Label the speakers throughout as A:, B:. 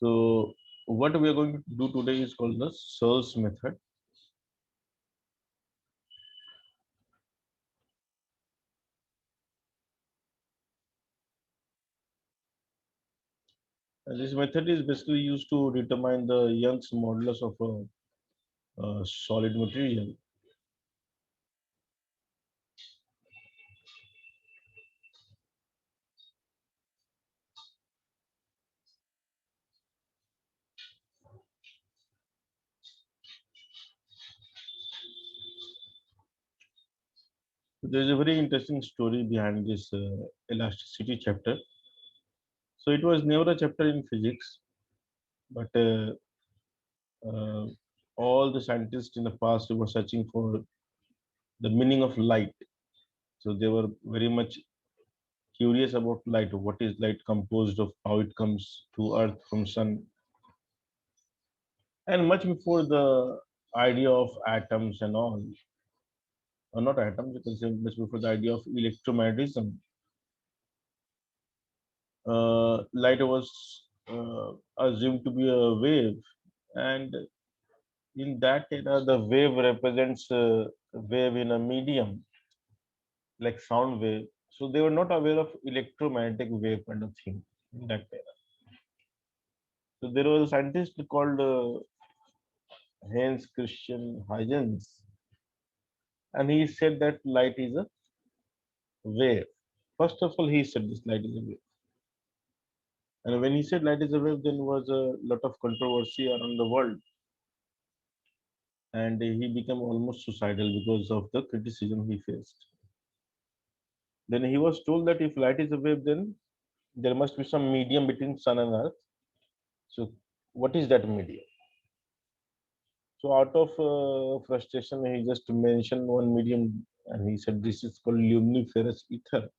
A: So what we are going to do today is called the Search method. And this method is basically used to determine the Young's modulus of a solid material. There is a very interesting story behind this elasticity chapter. So it was never a chapter in physics, but uh, all the scientists in the past were searching for the meaning of light. So they were very much curious about light. What is light composed of? How it comes to Earth from sun? And much before the idea of atoms and all, or not atoms, you can say much before the idea of electromagnetism, light was assumed to be a wave, and in that era, the wave represents a wave in a medium like sound wave. So they were not aware of electromagnetic wave kind of thing in that era. So there was a scientist called Hans Christian Huygens, and he said that light is a wave. First of all, he said this light is a wave. And when he said light is a wave, then was a lot of controversy around the world, and he became almost suicidal because of the criticism he faced. Then he was told that if light is a wave, then there must be some medium between sun and earth. So, what is that medium? So, out of frustration, he just mentioned one medium, and he said this is called luminiferous ether.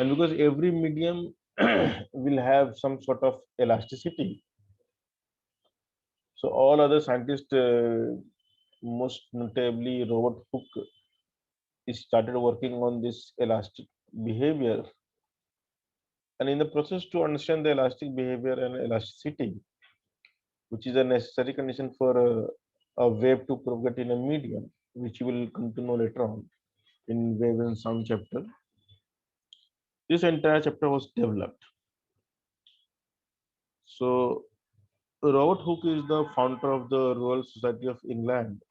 A: And because every medium will have some sort of elasticity, so all other scientists, most notably Robert Hooke, started working on this elastic behavior. And in the process to understand the elastic behavior and elasticity, which is a necessary condition for a wave to propagate in a medium, which you will come to know later on in wave and sound chapter. This entire chapter was developed. So Robert Hooke is the founder of the Royal Society of England,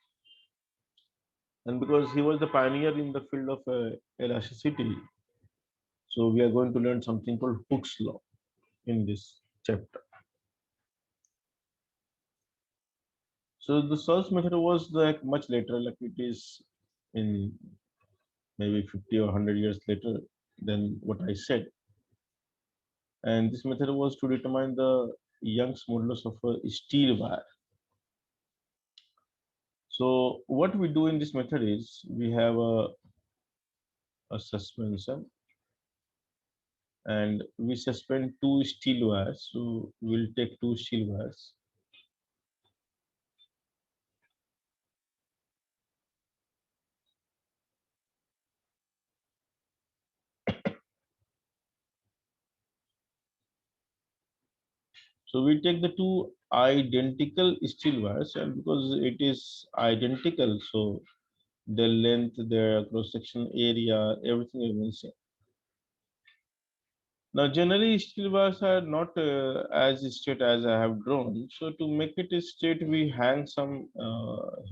A: and because he was the pioneer in the field of elasticity, so we are going to learn something called Hooke's law in this chapter. So the search method was like much later, like it is in maybe 50 or 100 years later than what I said. And this method was to determine the Young's modulus of a steel wire. So what we do in this method is we have a suspension, and we suspend two steel wires. So we'll take two steel wires. So we take the two identical steel wires, and because it is identical, so their length, their cross section area, everything remains same. Now, generally, steel bars are not as straight as I have drawn. So, to make it straight, we hang some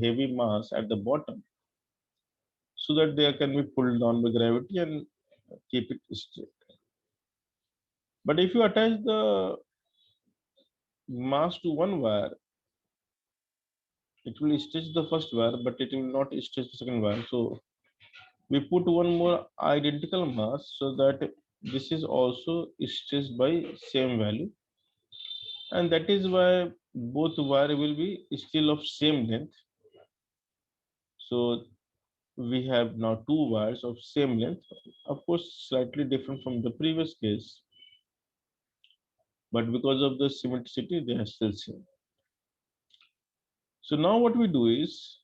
A: heavy mass at the bottom so that they can be pulled down by gravity and keep it straight. But if you attach the mass to one wire, it will stretch the first wire, but it will not stretch the second wire. So, we put one more identical mass so that this is also stretched by same value, and that is why both wire will be still of same length. So we have now two wires of same length, of course slightly different from the previous case, but because of the symmetricity they are still same. So now what we do is,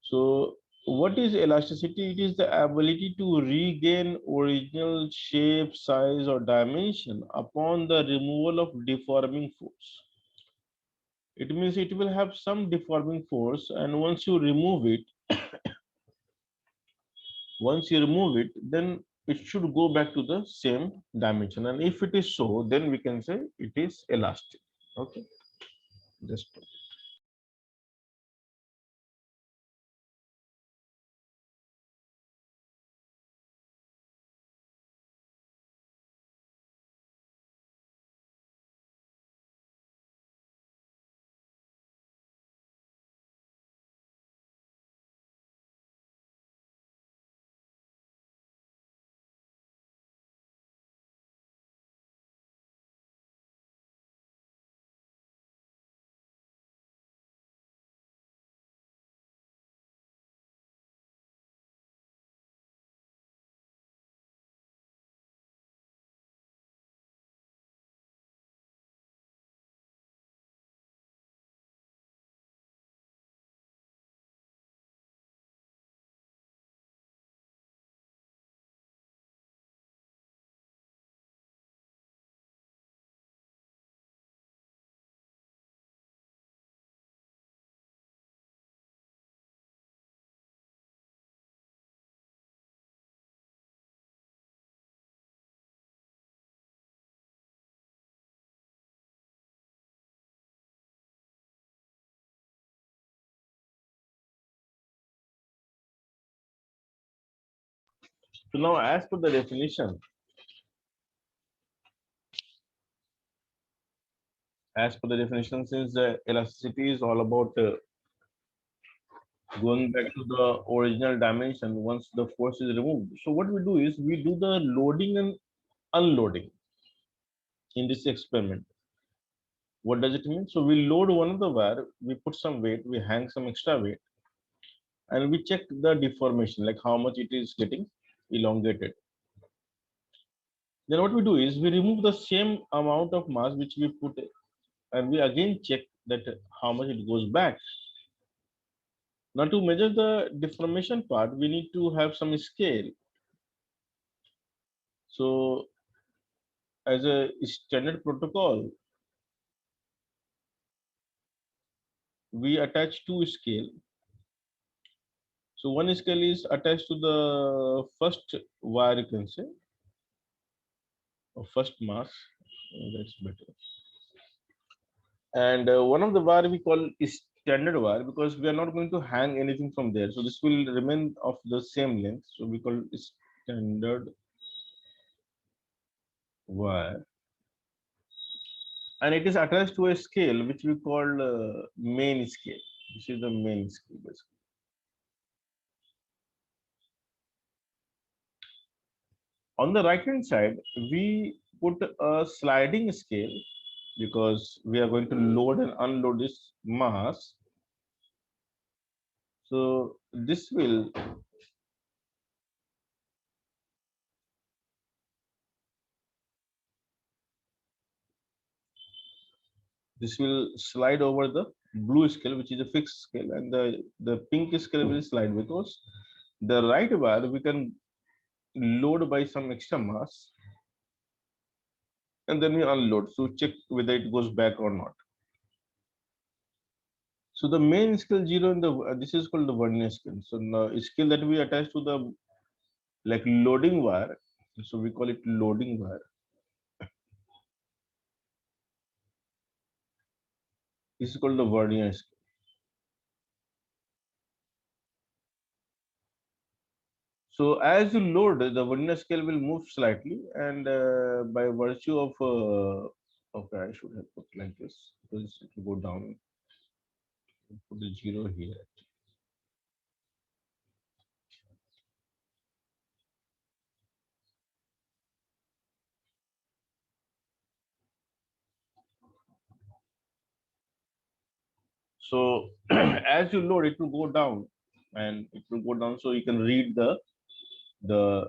A: so What is elasticity? It is the ability to regain original shape, size, or dimension upon the removal of deforming force. It means it will have some deforming force, and once you remove it, then it should go back to the same dimension. And if it is so, then we can say it is elastic. Okay, just so now, as per the definition, since the elasticity is all about going back to the original dimension once the force is removed. So what we do is we do the loading and unloading in this experiment. What does it mean? So we load one of the wire, we put some weight, we hang some extra weight, and we check the deformation, like how much it is getting elongated. Then what we do is we remove the same amount of mass which we put, and we again check that how much it goes back. Now to measure the deformation part, we need to have some scale. So as a standard protocol, we attach two scale. So one scale is attached to the first wire, you can say, or first mass. That's better. And one of the wire we call is standard wire because we are not going to hang anything from there. So this will remain of the same length. So we call it standard wire. And it is attached to a scale which we call main scale. This is the main scale basically. On the right hand side, we put a sliding scale because we are going to load and unload this mass. So this will slide over the blue scale, which is a fixed scale, and the pink scale will slide because the right wire we can load by some extra mass, and then we unload. So check whether it goes back or not. So the main scale zero in the this is called the vernier scale. So now scale that we attach to the like loading wire. So we call it loading wire. This is called the vernier scale. So as you load, the vernier scale will move slightly, and by virtue of okay, I should have put like this because it will go down. Put the zero here. So as you load, it will go down, and it will go down. So you can read the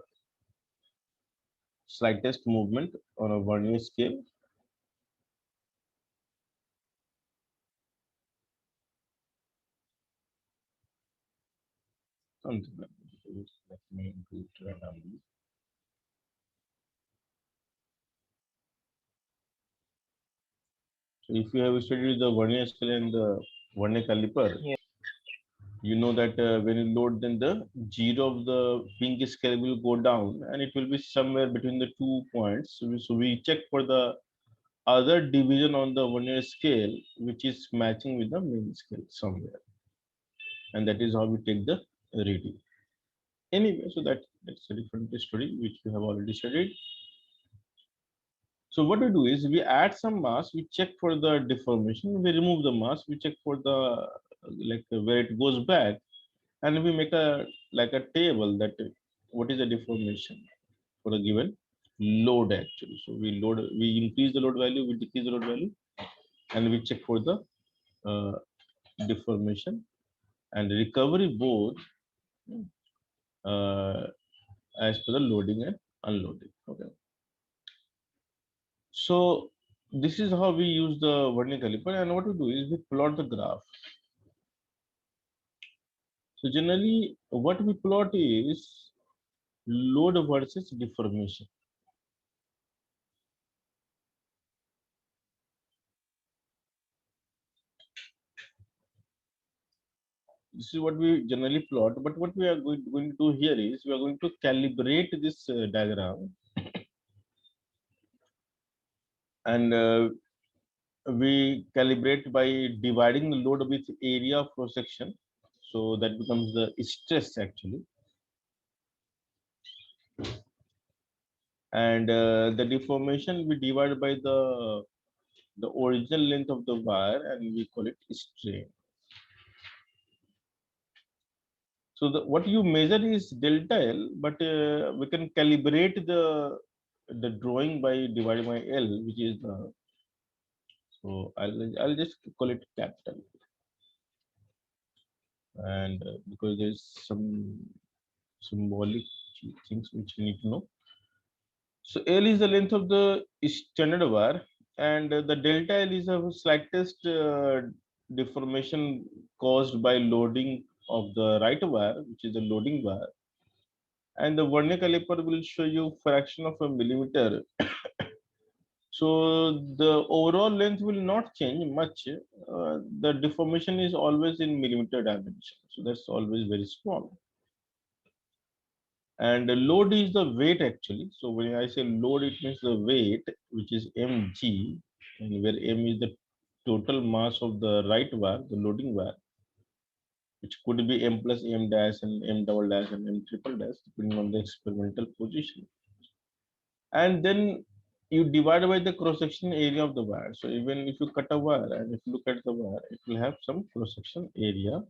A: slightest movement on a vernier scale. something like that. Let me do it randomly. So if you have studied the vernier scale and the vernier caliper,
B: Yeah.
A: you know that when you load, then the zero of the pink scale will go down and it will be somewhere between the 2 points. So we check for the other division on the vernier scale which is matching with the main scale somewhere, and that is how we take the reading. Anyway, so that's a different story which we have already studied. So what we do is we add some mass, we check for the deformation, we remove the mass, we check for the where it goes back, and we make a like a table that what is the deformation for a given load actually. So we increase the load value, we decrease the load value, and we check for the uh, deformation and recovery both uh, as per the loading and unloading. Okay. So this is how we use the vernier caliper, and what we do is we plot the graph. So generally, what we plot is load versus deformation. This is what we generally plot, but what we are going to do here is we are going to calibrate this diagram, and we calibrate by dividing the load with area of cross section. So that becomes the stress actually, and the deformation we divide by the original length of the wire, and we call it strain. So what you measure is delta L, but we can calibrate the drawing by dividing by L, which is the, so I'll just call it capital, and because there's some symbolic things which you need to know. So L is the length of the standard wire, and the delta L is the slightest deformation caused by loading of the right wire, which is the loading wire. And the vernier caliper will show you fraction of a millimeter. So the overall length will not change much. The deformation is always in millimeter dimension, so that's always very small. And the load is the weight actually. So when I say load, it means the weight, which is mg, and where m is the total mass of the right wire, the loading wire, which could be m plus m dash and m double dash and m triple dash depending on the experimental position. And then you divide by the cross section area of the wire. So even if you cut a wire and if you look at the wire, it will have some cross section area,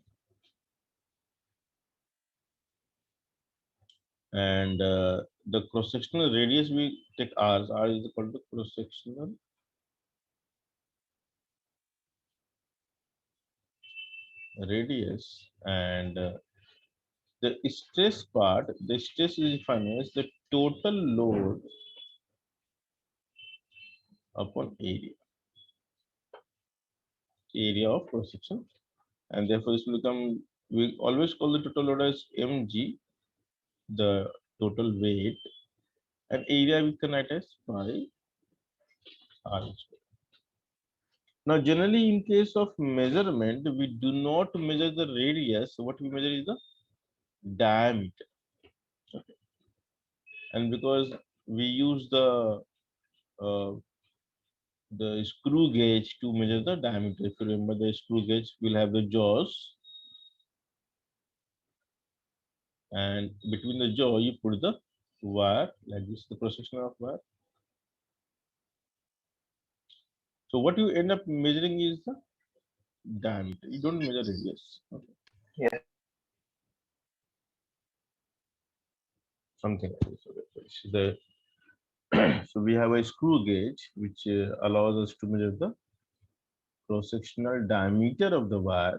A: and the cross sectional radius we take r. R is equal to cross sectional radius, and the stress part, the stress is defined as the total load upon area of cross section, and therefore this will become, we always call the total load as mg, the total weight, and area we can write as pi r square. Now, generally, in case of measurement, we do not measure the radius. What we measure is the diameter. Okay. And because we use uh, the screw gauge to measure the diameter. If you remember, the screw gauge will have the jaws, and between the jaw you put the wire like this, the cross section of wire. So what you end up measuring is the diameter. You don't measure radius. Okay.
B: Yes.
A: Something like this. Okay. So this is the so we have a screw gauge which allows us to measure the cross-sectional diameter of the wire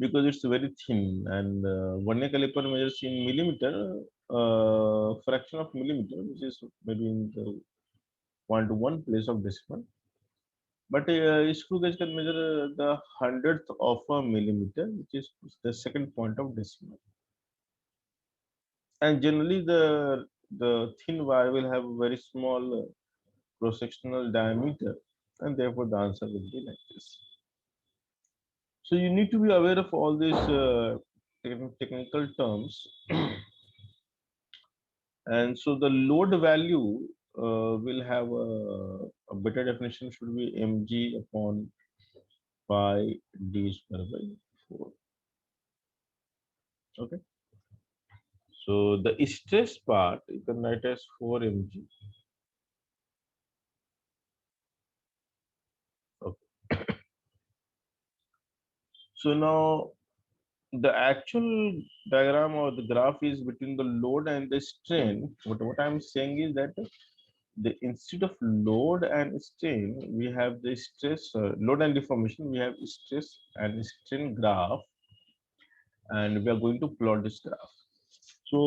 A: because it's very thin, and vernier caliper measures in millimeter, fraction of millimeter, which is maybe in the 0.1 place of decimal. But screw gauge can measure the hundredth of a millimeter, which is the second point of decimal. And generally, the thin wire will have a very small cross-sectional diameter, and therefore the answer will be like this. So you need to be aware of all these technical terms, and so the load value will have a better definition should be mg upon pi d square by 4. Okay. So the stress part you can write as 4 mg. Okay. So now the actual diagram or the graph is between the load and the strain. But what I'm saying is that the instead of load and strain, we have the stress, load and deformation. We have stress and strain graph, and we are going to plot this graph. So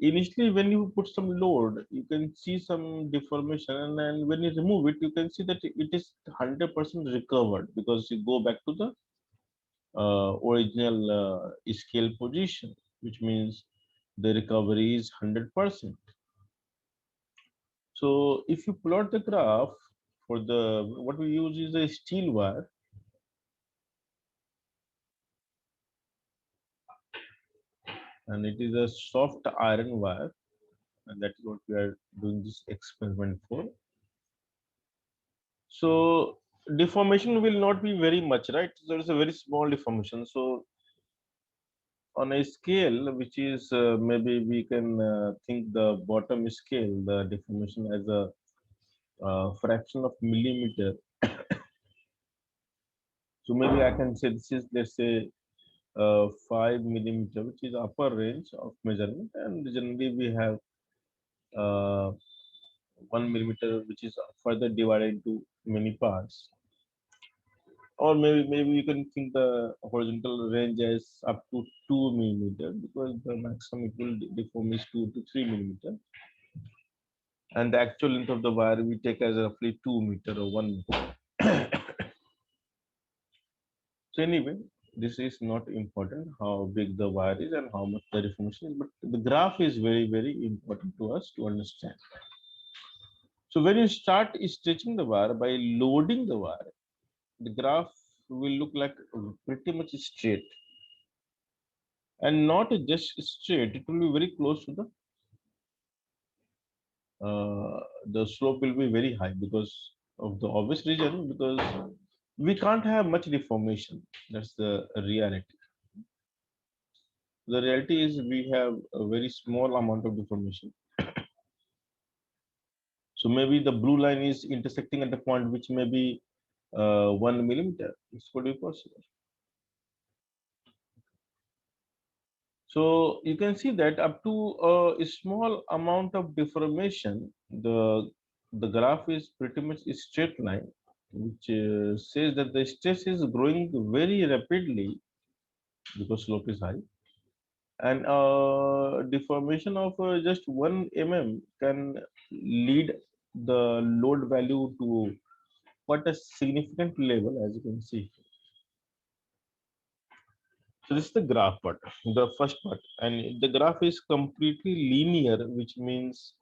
A: initially, when you put some load, you can see some deformation, and then when you remove it, you can see that it is 100% recovered because you go back to the original scale position, which means the recovery is 100%. So if you plot the graph for the, what we use is a steel wire, and it is a soft iron wire, and that is what we are doing this experiment for. So deformation will not be very much, right? There is a very small deformation. So on a scale which is maybe we can think the bottom scale, the deformation as a fraction of millimeter. So maybe I can say this is, let's say, 5 millimeter, which is upper range of measurement, and generally we have uh, 1 millimeter, which is further divided into many parts. Or maybe you can think the horizontal range as up to 2 millimeter, because the maximum it will deform is 2 to 3 millimeter, and the actual length of the wire we take as roughly 2 meter or 1 meter. So anyway, this is not important how big the wire is and how much the deformation is, but the graph is very important to us to understand. So when you start stretching the wire by loading the wire, the graph will look like pretty much straight, and not just straight. It will be very close to the slope will be very high because of the obvious reason, because we can't have much deformation. That's the reality. The reality is we have a very small amount of deformation. So maybe the blue line is intersecting at the point which may be 1 millimeter. This could be possible. So you can see that up to a small amount of deformation, the graph is pretty much a straight line, which says that the stress is growing very rapidly because slope is high, and deformation of just 1 mm can lead the load value to quite a significant level, as you can see. So this is the graph part, the first part, and the graph is completely linear, which means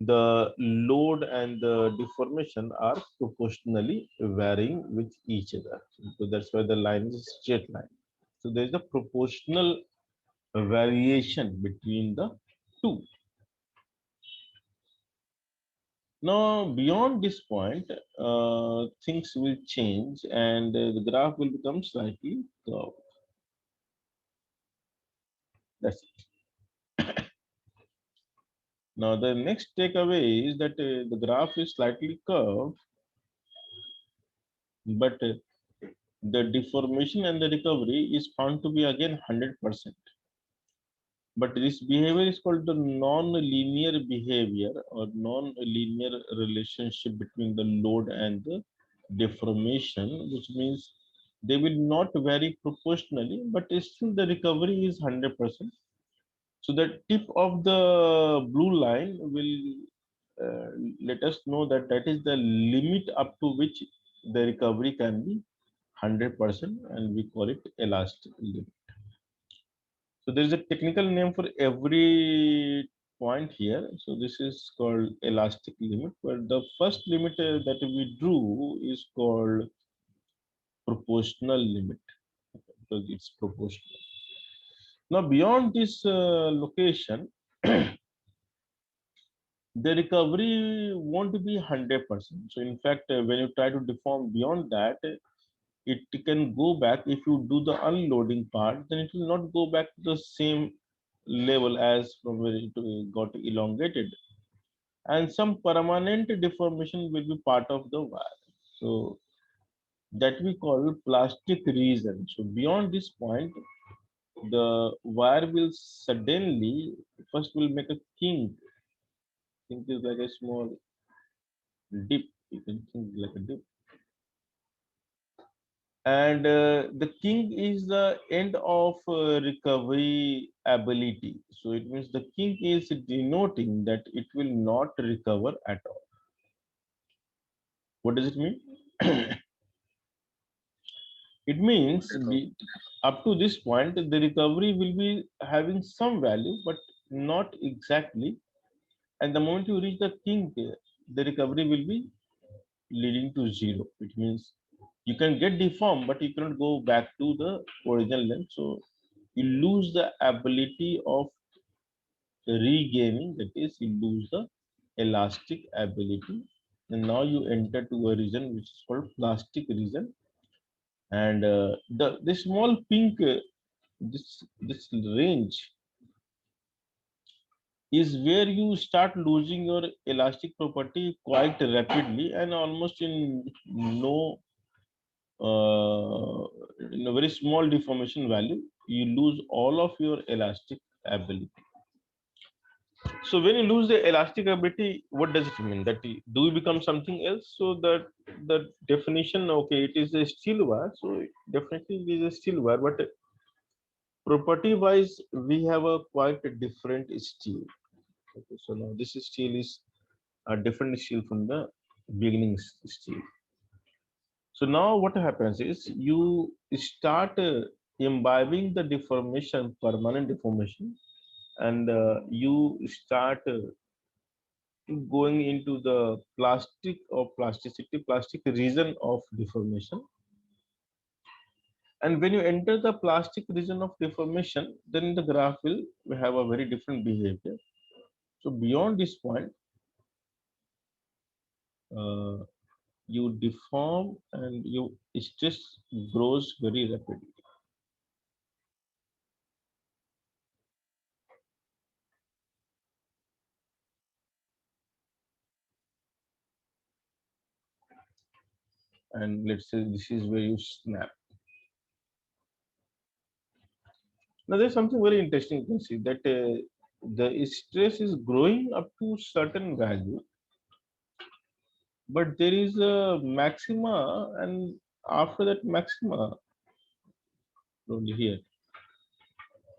A: the load and the deformation are proportionally varying with each other. So that's why the line is a straight line. So there's a proportional variation between the two. Now, beyond this point, things will change and the graph will become slightly curved. That's it. Now, the next takeaway is that the graph is slightly curved, but the deformation and the recovery is found to be again 100%. But this behavior is called the non-linear behavior or non-linear relationship between the load and the deformation, which means they will not vary proportionally, but still the recovery is 100%. So the tip of the blue line will let us know that that is the limit up to which the recovery can be 100%, and we call it elastic limit. So there is a technical name for every point here. So this is called elastic limit, but the first limit that we drew is called proportional limit, because it's proportional. Now beyond this location, the recovery won't be 100%. So in fact, when you try to deform beyond that, it can go back. If you do the unloading part, then it will not go back to the same level as from where it got elongated, and some permanent deformation will be part of the wire. So that we call plastic region. So beyond this point, the wire will suddenly first will make a kink. Kink is like a small dip. You can think like a dip. And the kink is the end of recovery ability. So it means the kink is denoting that it will not recover at all. What does it mean? It means up to this point, the recovery will be having some value, but not exactly. And the moment you reach the kink, the recovery will be leading to zero. It means you can get deformed, but you cannot go back to the original length. So you lose the ability of regaining, that is, you lose the elastic ability. And now you enter to a region which is called plastic region. And the small pink, this range is where you start losing your elastic property quite rapidly, and almost uh, in a very small deformation value, you lose all of your elastic ability. So when you lose the elastic ability, what does it mean? That do you become something else? So that the definition, okay, it is a steel wire. So definitely it is a steel wire, but property wise, we have a quite a different steel. Okay, so now this steel is a different steel from the beginning steel. So now what happens is you start imbibing the deformation, permanent deformation, and you start going into the plastic or plasticity, plastic region of deformation. And when you enter the plastic region of deformation, then the graph will have a very different behavior. So beyond this point, uh, you deform and your stress grows very rapidly. And let's say this is where you snap. Now there's something very interesting. You can see that the stress is growing up to certain value, but there is a maxima, and after that maxima, only here,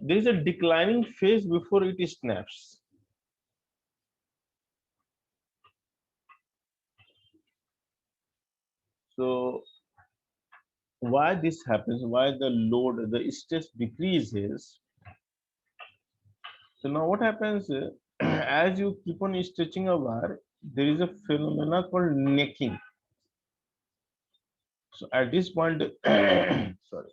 A: there is a declining phase before it snaps. So why this happens? Why the load, the stress decreases? So now what happens? As you keep on stretching a wire, there is a phenomena called necking. So at this point, sorry.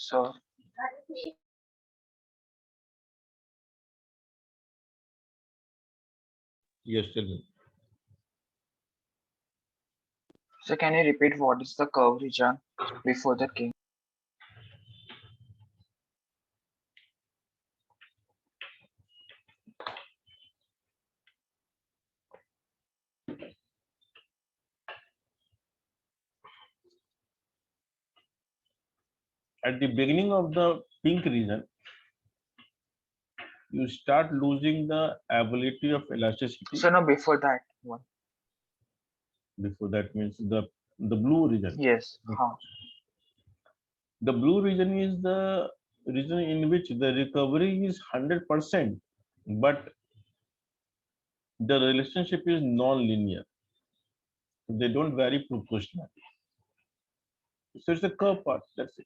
B: So,
A: Yes, tell me.
B: so can you repeat what is the curve region before the king?
A: At the beginning of the pink region, you start losing the ability of elasticity.
B: So now before that one.
A: Before that means the blue region.
B: Yes. Huh.
A: The blue region is the region in which the recovery is 100%, but the relationship is non-linear. They don't vary proportionally. So it's a curve path. That's it.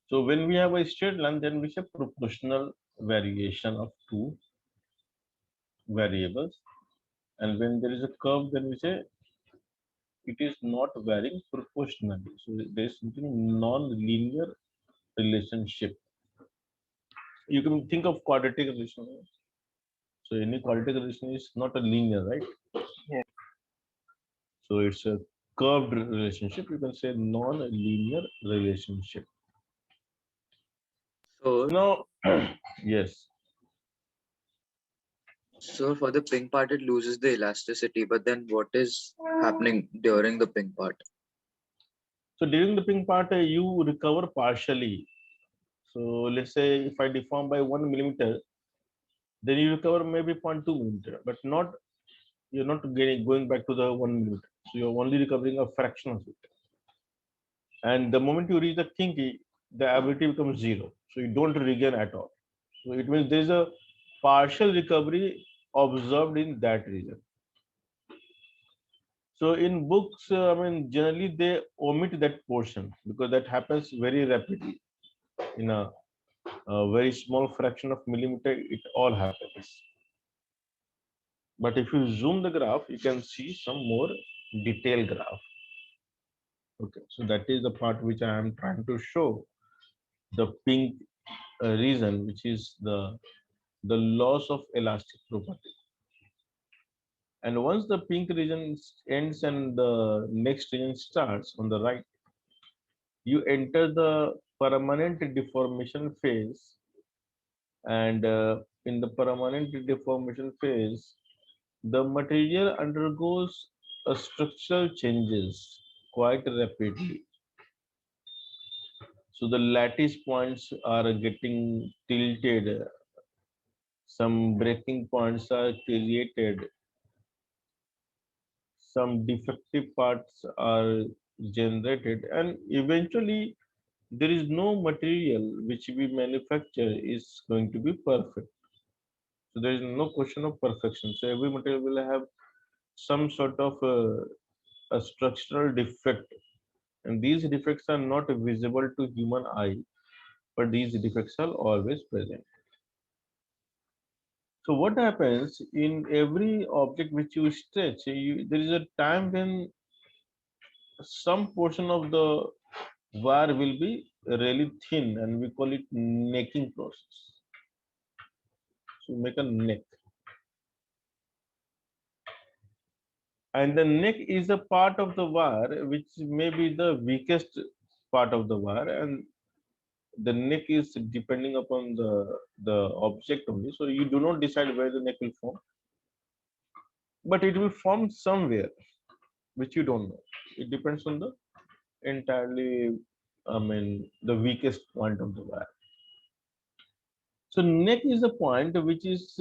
A: So when we have a straight line, then we say proportional variation of two variables. And when there is a curve, then we say it is not varying proportionally. So there is something non-linear relationship. You can think of quadratic relation. So any quadratic relation is not a linear, right?
B: Yeah.
A: So it's a curved relationship. You can say non-linear relationship.
C: So,
A: Now, yes.
C: so for the pink part, it loses the elasticity. But then, what is happening during the pink part?
A: So during the pink part, you recover partially. So let's say if I deform by 1 millimeter, then you recover maybe 0.2 millimeter, but not you're not getting going back to the 1 millimeter. So you're only recovering a fraction of it. And the moment you reach the kinky, the ability becomes zero. So you don't regain at all. So it means there's a partial recovery observed in that region. So in books, I mean, generally they omit that portion because that happens very rapidly. In a very small fraction of millimeter, it all happens. But if you zoom the graph, you can see some more detailed graph. Okay, so that is the part which I am trying to show. The pink region, which is the loss of elastic property. And once the pink region ends and the next region starts on the right, you enter the permanent deformation phase. And in the permanent deformation phase, the material undergoes a structural changes quite rapidly. So the lattice points are getting tilted, some breaking points are created, some defective parts are generated, and eventually there is no material which we manufacture is going to be perfect. So there is no question of perfection. So every material will have some sort of a structural defect, and these defects are not visible to human eye, but these defects are always present. So what happens in every object which you stretch, there is a time when some portion of the wire will be really thin, and we call it necking process. So make a neck, and the neck is a part of the wire which may be the weakest part of the wire, and the neck is depending upon the object only. So you do not decide where the neck will form, but it will form somewhere which you don't know. It depends on the entirely, I mean, the weakest point of the wire. So neck is a point which is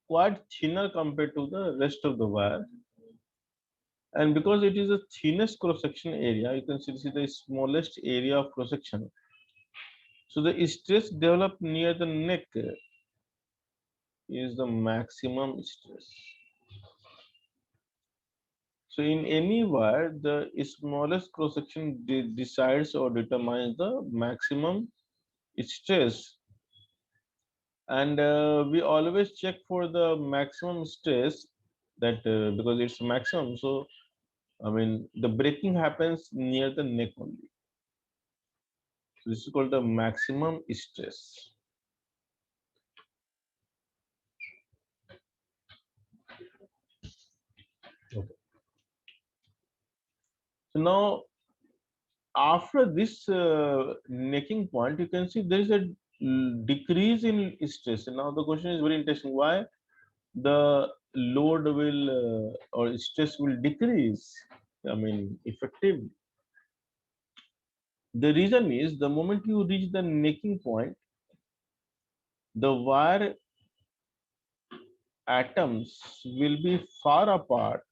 A: quite thinner compared to the rest of the wire. And because it is the thinnest cross section area, you can see this is the smallest area of cross section. So the stress developed near the neck is the maximum stress. So in any wire, the smallest cross section decides or determines the maximum stress. And we always check for the maximum stress, that because it's maximum. So I mean, the breaking happens near the neck only. So this is called the maximum stress. Okay. So now after this necking point, you can see there is a decrease in stress. And now the question is very interesting: why the load will or stress will decrease? I mean, effectively. The reason is the moment you reach the necking point, the wire atoms will be far apart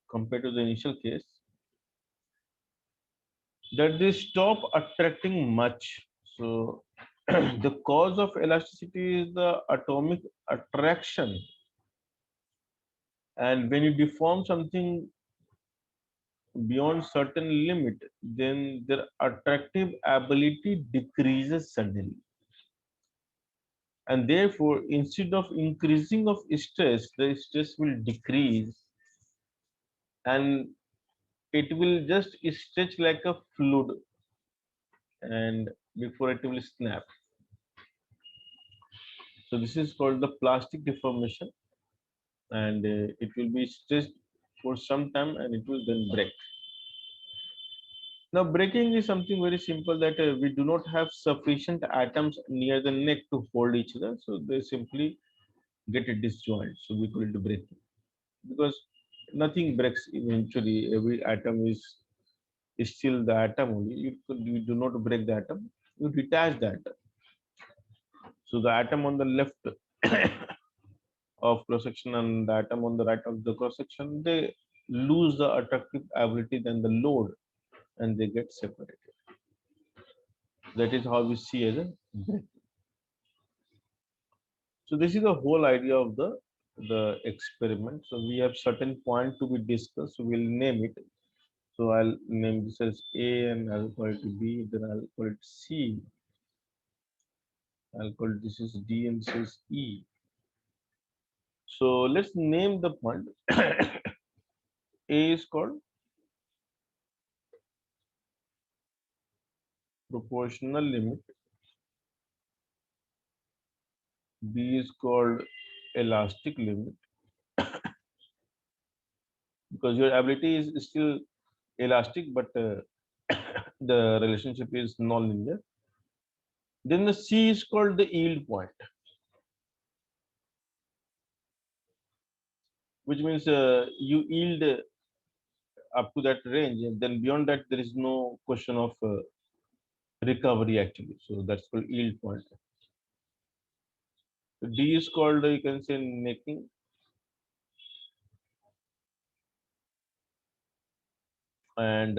A: compared to the initial case, that they stop attracting much. So the cause of elasticity is the atomic attraction. And when you deform something beyond certain limit, then their attractive ability decreases suddenly. And therefore, instead of increasing of stress, the stress will decrease and it will just stretch like a fluid and before it will snap. So this is called the plastic deformation, and it will be stretched for some time and it will then break. Now breaking is something very simple, that we do not have sufficient atoms near the neck to hold each other, so they simply get a disjoint. So we call it breaking, because nothing breaks eventually. Every atom is still the atom only. You do not break the atom, you detach the atom. So the atom on the left of cross section and the atom on the right of the cross section, they lose the attractive ability than the load and they get separated. That is how we see as a break. So this is the whole idea of the experiment. So we have certain point to be discussed. So we'll name it. So I'll name this as A and I'll call it B. Then I'll call it C. I'll call it, this is D and this is E. So let's name the point. A is called proportional limit. B is called elastic limit, because your ability is still elastic, but the relationship is non-linear. Then the C is called the yield point, which means you yield up to that range, and then beyond that there is no question of recovery actually. So that's called yield point. So D is called, you can say, necking, and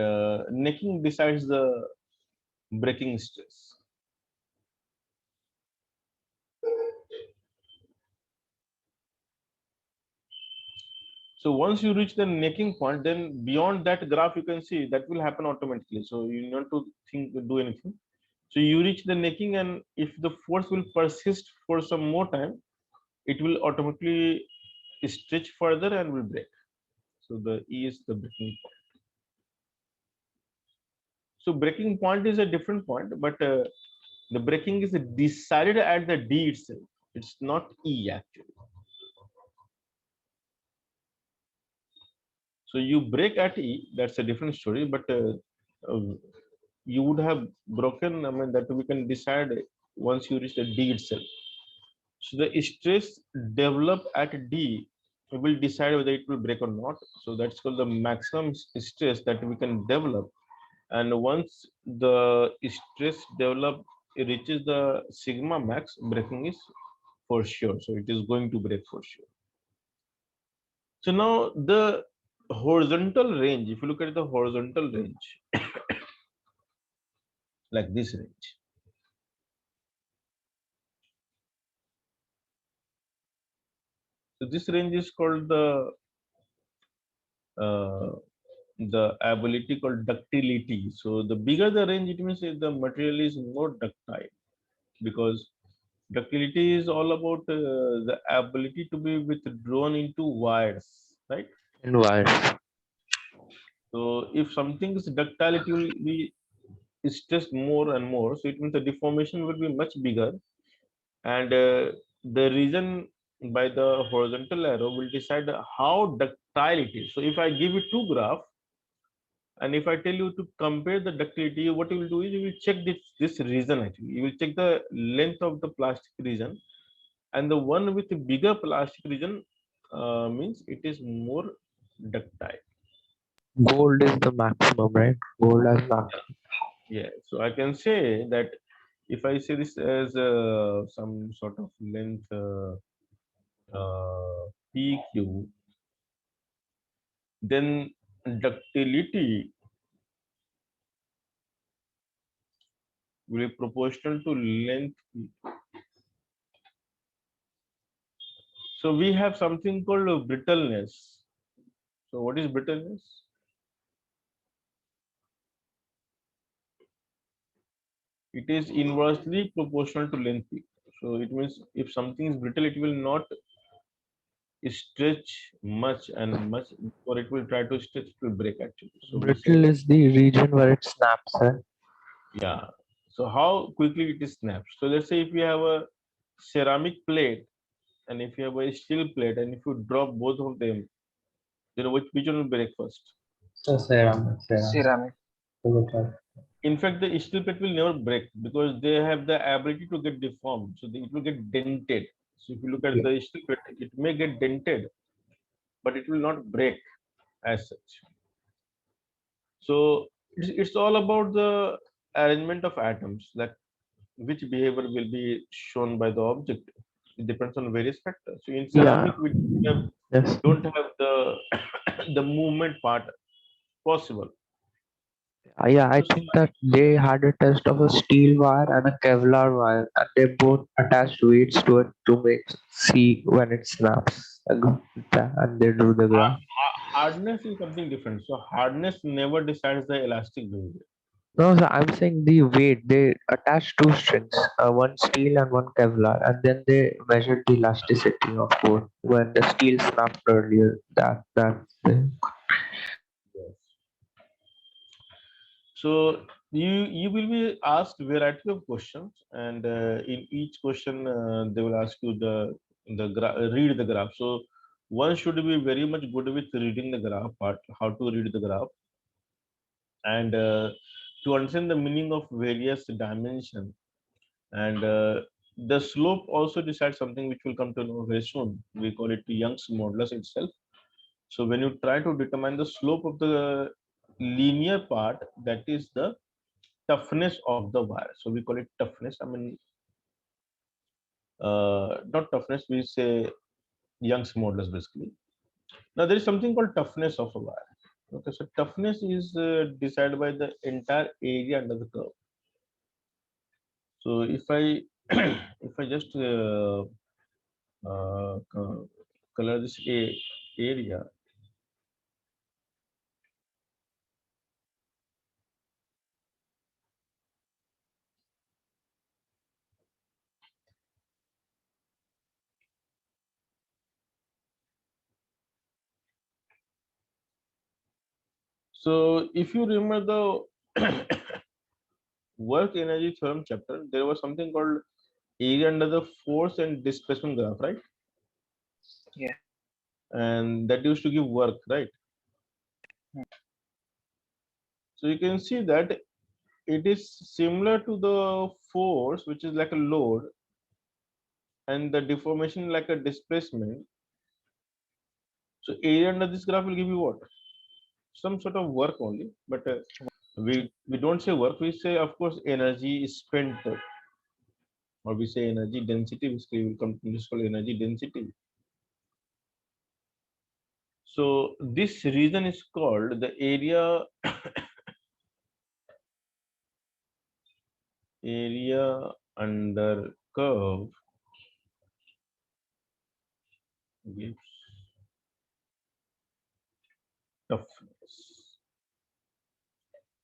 A: necking decides the breaking stress. So once you reach the necking point, then beyond that graph, you can see that will happen automatically. So you don't to think do anything. So you reach the necking, and if the force will persist for some more time, it will automatically stretch further and will break. So the E is the breaking point. So breaking point is a different point, but the breaking is decided at the D itself. It's not E actually. So you break at E, that's a different story, but uh, you would have broken, I mean, that we can decide once you reach the D itself. So the stress developed at D will decide whether it will break or not. So that's called the maximum stress that we can develop. And once the stress develop reaches the sigma max, breaking is for sure. So it is going to break for sure. So now the horizontal range, if you look at the horizontal range, like this range. So this range is called uh, the ability called ductility. So the bigger the range, it means the material is more ductile, because ductility is all about the ability to be withdrawn into wires, right?
D: In wires.
A: So if something is ductile, it will be stressed more and more. So it means the deformation will be much bigger, and the reason by the horizontal arrow will decide how ductile it is. So if I give you two graphs, and if I tell you to compare the ductility, what you will do is you will check this region actually. You will check the length of the plastic region, and the one with the bigger plastic region means it is more ductile.
D: Gold is the maximum, right? Gold has maximum.
A: Yeah, so I can say that if I say this as some sort of length PQ, then ductility will be proportional to length P. So we have something called brittleness. So what is brittleness? It is inversely proportional to length P. So it means if something is brittle, it will not stretch much and much, or it will try to stretch to break actually. So we say
D: Brittle
A: that,
D: is the region where it snaps, right?
A: yeah. So how quickly it is snaps. So let's say if you have a ceramic plate and if you have a steel plate and if you drop both of them, then which one will break first?
D: So ceramic.
B: Ceramic.
D: Okay.
A: In fact, the steel plate will never break because they have the ability to get deformed. So it will get dented. So if you look at
D: Yeah.
A: the steel plate, it may get dented, but it will not break as such. So it's all about the arrangement of atoms, like which behavior will be shown by the object. It depends on various factors. So in
D: Yeah.
A: ceramic, we
D: Yes.
A: don't have the the movement part possible.
D: Yeah, I
A: So
D: think that they had a test of a steel wire and a Kevlar wire, and they both attached weights to it to make see when it snaps. And they do the graph.
A: hardness is something different. So hardness never decides the elastic behavior.
D: No, so I'm saying the weight. They attach two strings, one steel and one Kevlar, and then they measured the elasticity of both when the steel snapped earlier. That's the
A: Yes. So you will be asked variety of questions, and in each question they will ask you read the graph. So one should be very much good with reading the graph part, how to read the graph, and to understand the meaning of various dimension, and the slope also decides something which will come to know very soon. We call it Young's modulus itself. So when you try to determine the slope of the linear part, that is the toughness of the wire. So we call it toughness. I mean, not toughness. We say Young's modulus basically. Now there is something called toughness of a wire. Okay, so toughness is decided by the entire area under the curve. So if I if I just color this area, so if you remember the work energy theorem chapter, there was something called area under the force and displacement graph, right?
B: Yeah.
A: And that used to give work, right?
B: Hmm.
A: So you can see that it is similar to the force, which is like a load, and the deformation like a displacement. So area under this graph will give you what? Some sort of work only, but we don't say work. We say, of course, energy is spent, or we say energy density. Basically, will come to this called energy density. So this region is called the area under curve gives toughness.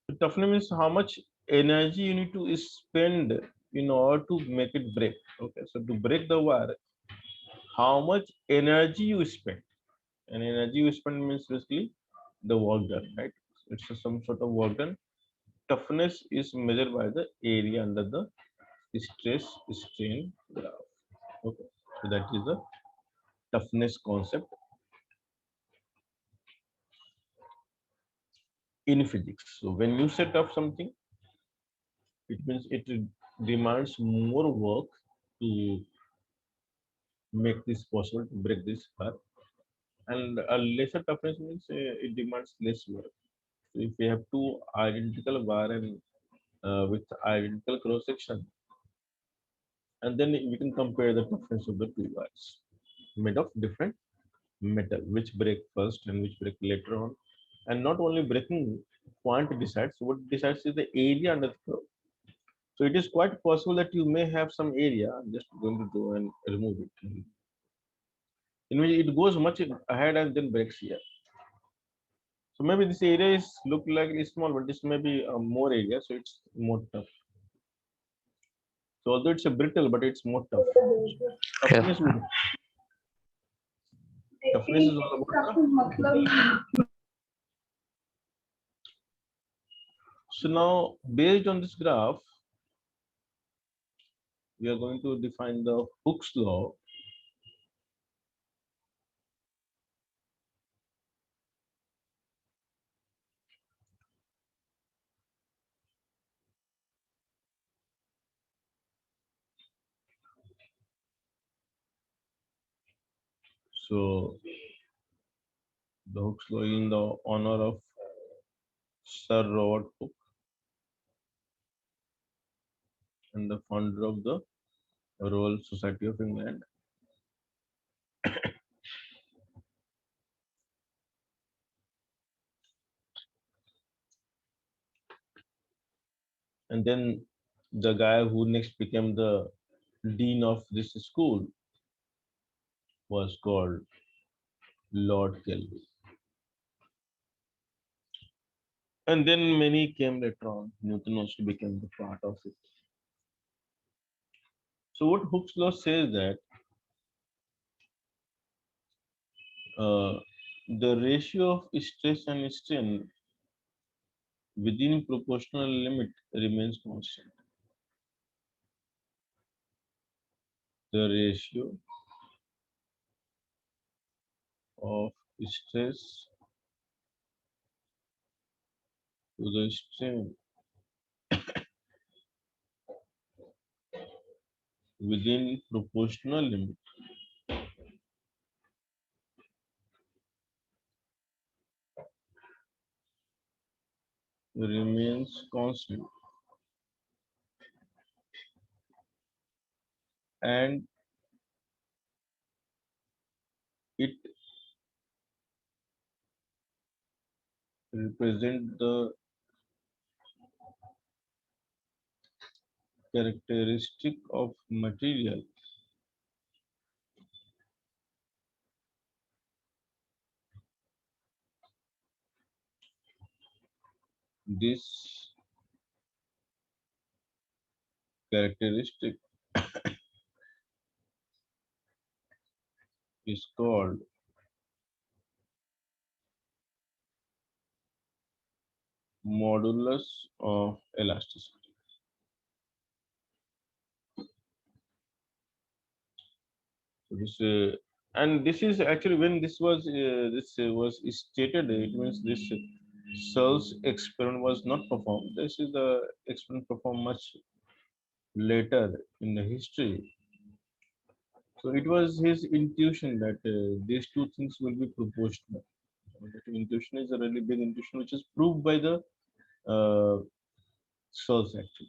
A: So toughness means how much energy you need to spend in order to make it break. Okay, so to break the wire, how much energy you spend, and energy you spend means basically the work done, right? It's some sort of work done. Toughness is measured by the area under the stress strain graph. Okay, so that is the toughness concept in physics. So when you set up something, it means it demands more work to make this possible, to break this bar, and a lesser toughness means it demands less work. So if we have two identical bar and with identical cross section, and then we can compare the toughness of the two wires made of different metal, which break first and which break later on. And not only breaking point decides, what decides is the area under the curve. So it is quite possible that you may have some area. I'm just going to go and remove it, in which it goes much ahead and then breaks here. So maybe this area is look like it's small, but this may be more area, so it's more tough. So although it's a brittle, but it's more tough.
D: Yeah.
A: Toughness, toughness is all about the. So now, based on this graph, we are going to define the Hooke's law. So the Hooke's law in the honor of Sir Robert Hooke and the founder of the Royal Society of England. And then the guy who next became the dean of this school was called Lord Kelvin. And then many came later on. Newton also became the part of it. So what Hooke's law says that uh, the ratio of stress and strain within proportional limit remains constant. The ratio of stress to the strain within proportional limit remains constant, and it represents the characteristic of material. This characteristic is called modulus of elasticity. So and this is actually when this was stated. It means this Searle's experiment was not performed. This is the experiment performed much later in the history. So it was his intuition that these two things will be proportional. That intuition is a really big intuition, which is proved by the Searle's actually.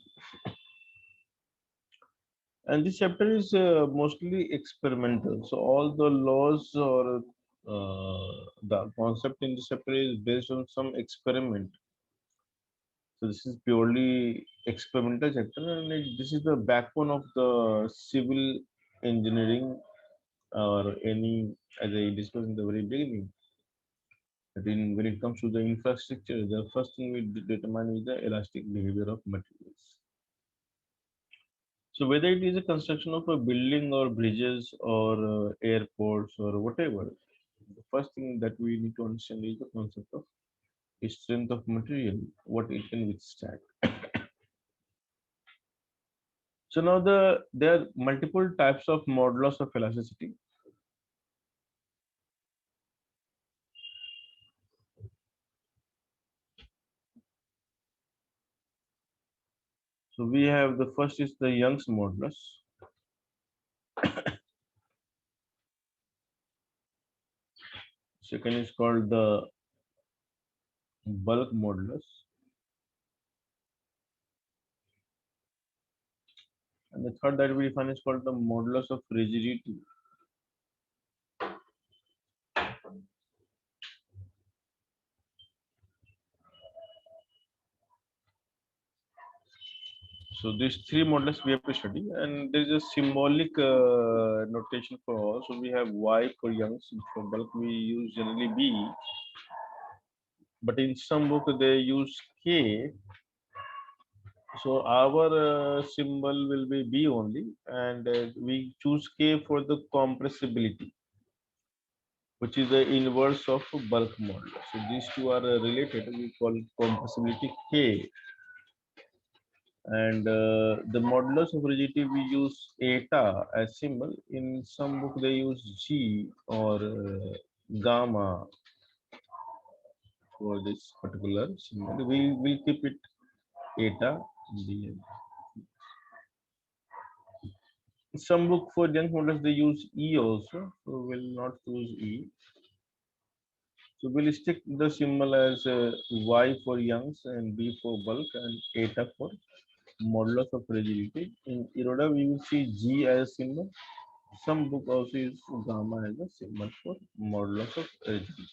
A: And this chapter is mostly experimental. So all the laws or the concept in this chapter is based on some experiment. So this is purely experimental chapter, and this is the backbone of the civil engineering or any, as I discussed in the very beginning. That when it comes to the infrastructure, the first thing we determine is the elastic behavior of materials. So whether it is a construction of a building or bridges or airports or whatever, the first thing that we need to understand is the concept of strength of material, what it can withstand. So now there are multiple types of modulus of elasticity. So we have the first is the Young's modulus. Second is called the bulk modulus. And the third that we define is called the modulus of rigidity. So these three modulus we have to study, and there is a symbolic notation for all. So we have Y for Young's, for bulk we use generally B, but in some book they use K. So our symbol will be B only, and we choose K for the compressibility, which is the inverse of bulk modulus. So these two are related. We call compressibility K. And the modulus of rigidity we use eta as symbol. In some book they use G or gamma for this particular symbol. We will keep it eta. Some book for Young's modulus they use E also, so we'll not choose E. So we'll stick the symbol as Y for Young's and B for bulk and eta for modulus of rigidity. In Iroda we will see G as symbol. Some book also use gamma as a symbol for modulus of rigidity.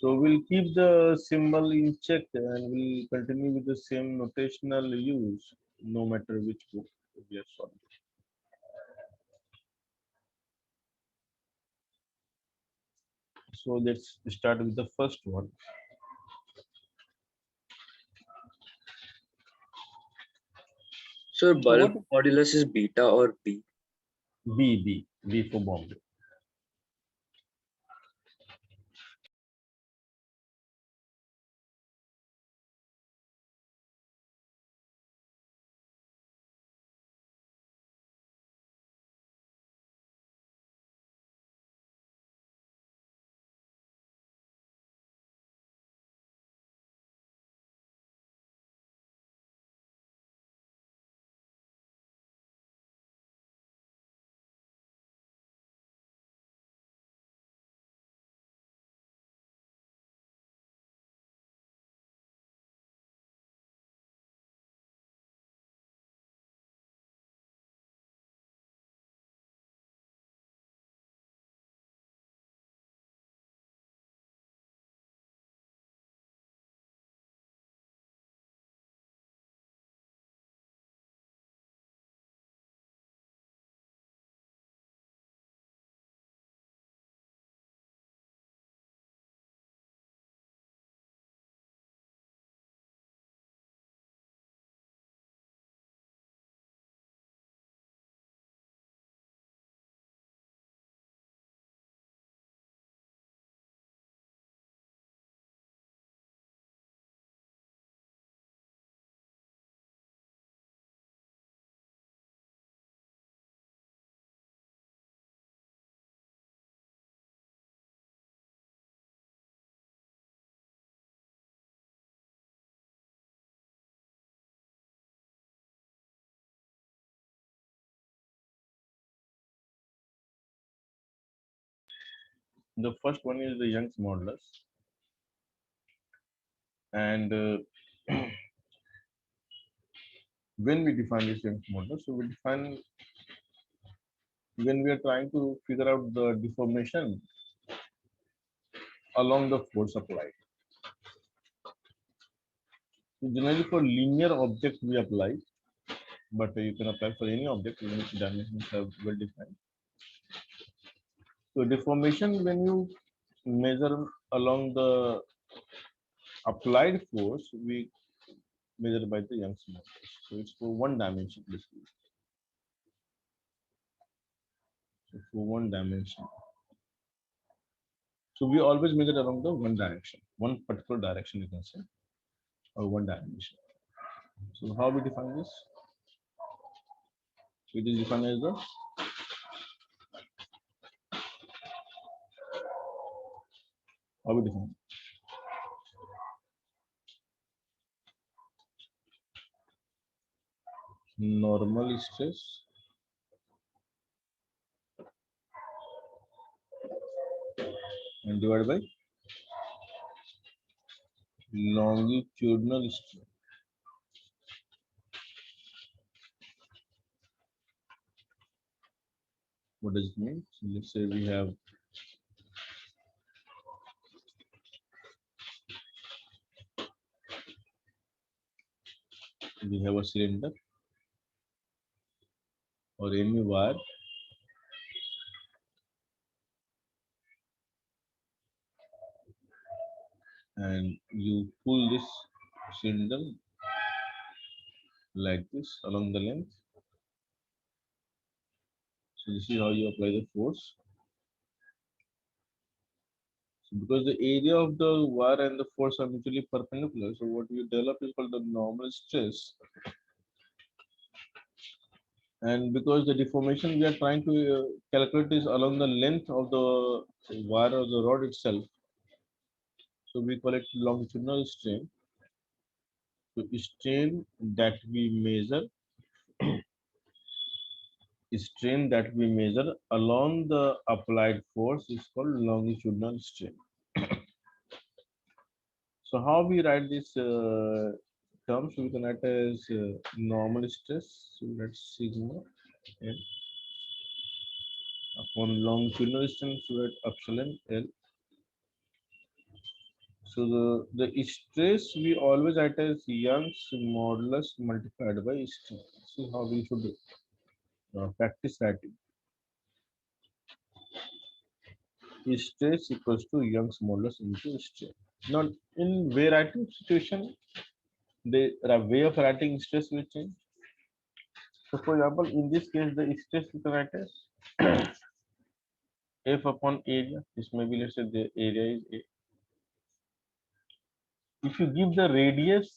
A: So we'll keep the symbol in check and we'll continue with the same notational use no matter which book we are solving. So let's start with the first one.
C: So
A: So
C: bulk
A: what
C: modulus is beta or B?
A: B for Bombay. The first one is the Young's modulus, and when we define this Young's modulus, so we define when we are trying to figure out the deformation along the force applied. So generally for linear object we apply, but you can apply for any object even if dimensions are well defined. So deformation when you measure along the applied force, we measure by the Young's modulus. So it's for one dimension basically. So for one dimension. So we always measure along the one direction, one particular direction you can say, or one dimension. So how we define this? So it is defined as the how we define normal stress and divided by longitudinal stress. What does it mean? So let's say we have a cylinder or any wire, and you pull this cylinder like this along the length. So this is how you apply the force. So because the area of the wire and the force are mutually perpendicular, so what you develop is called the normal stress. And because the deformation we are trying to calculate is along the length of the wire or the rod itself, so we call it longitudinal strain. So strain that we measure along the applied force is called longitudinal strain. So how we write this term? So we can write as normal stress. So that's sigma L upon longitudinal strain. So that epsilon L. So the stress we always write as Young's modulus multiplied by strain. This is how we should practice writing. Stress equals to Young's modulus into strain. Now, in writing situation, the way of writing stress will change. So, for example, in this case, the stress we can write as F upon area. This may be, let's say, the area is A. If you give the radius,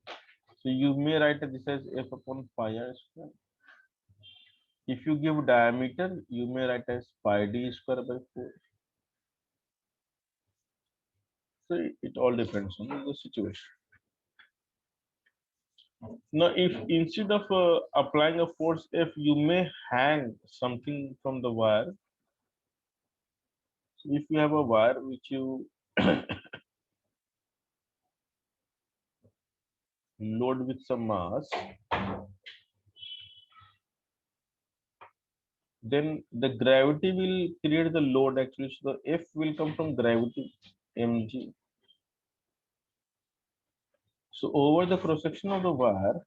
A: so you may write this as F upon pi r square. If you give diameter, you may write as pi d square by 4. So it all depends on the situation. Now, if instead of applying a force F, you may hang something from the wire. So if you have a wire which you load with some mass, then the gravity will create the load actually. So the F will come from gravity, mg. So over the cross section of the wire,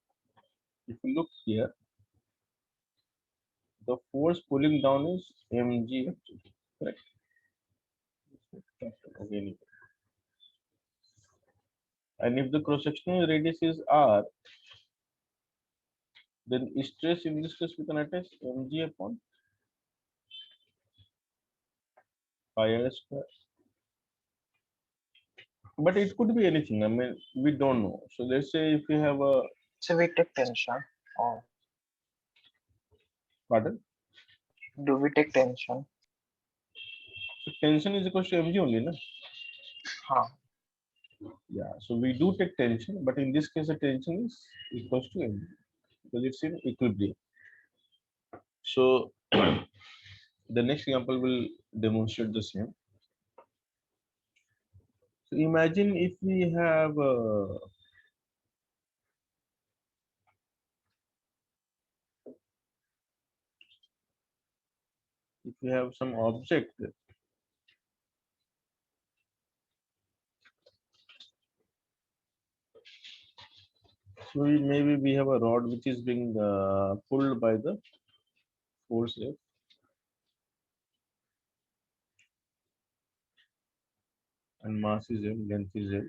A: if you look here, the force pulling down is mg actually, correct? Again, and if the cross sectional radius is r, then stress in this case we can attach mg upon pi r square. But it could be anything. I mean, we don't know. So let's say if you have a
B: So we take tension, or
A: pardon,
B: do we take tension?
A: so tension is equal to mg only, na?
B: Huh.
A: Yeah. So we do take tension, but in this case, the tension is equals to mg because it's in equilibrium. So the next example will demonstrate the same. So imagine if we have some object. So maybe we have a rod which is being pulled by the force F, and mass is M, length is L.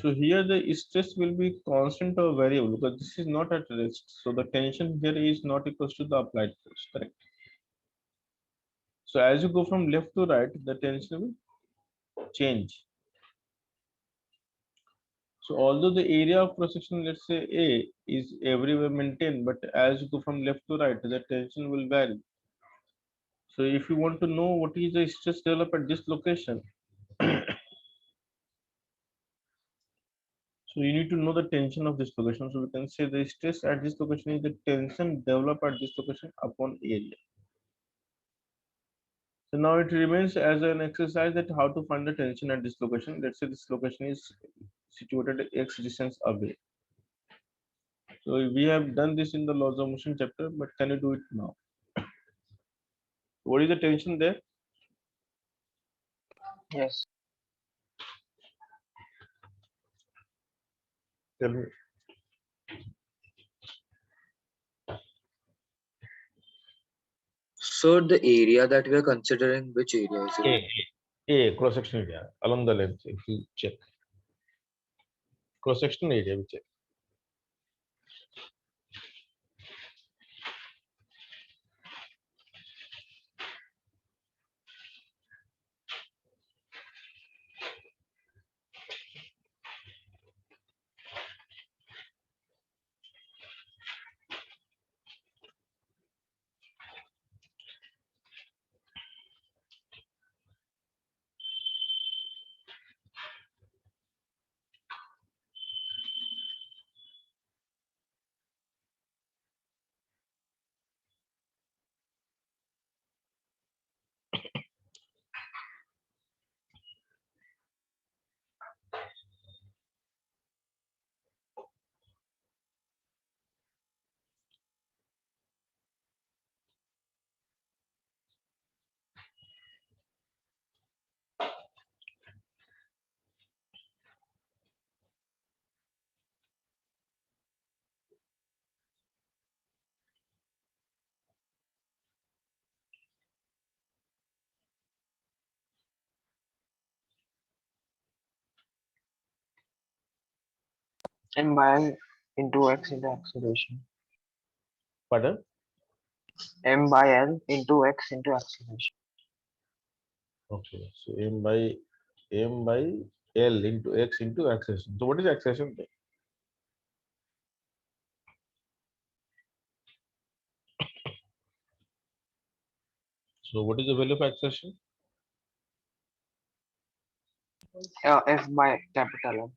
A: So here the stress will be constant or variable because this is not at rest. So the tension here is not equals to the applied force, correct? So as you go from left to right, the tension will change. So although the area of cross section, let's say A, is everywhere maintained, but as you go from left to right, the tension will vary. So if you want to know what is the stress developed at this location, so you need to know the tension of this location. So we can say the stress at this location is the tension developed at this location upon area. So now it remains as an exercise that how to find the tension at this location. Let's say this location is situated x distance away. So we have done this in the laws of motion chapter, but can you do it now? What is the tension there?
B: Yes.
A: Tell me.
C: So the area that we are considering, which area is it?
A: Cross section area along the length. If you check cross section area, we check.
B: M by L into X into acceleration.
A: Pardon?
B: M by L into X into acceleration.
A: Okay. So m by L into x into acceleration. So what is acceleration there? So what is the value of acceleration?
B: F by capital M.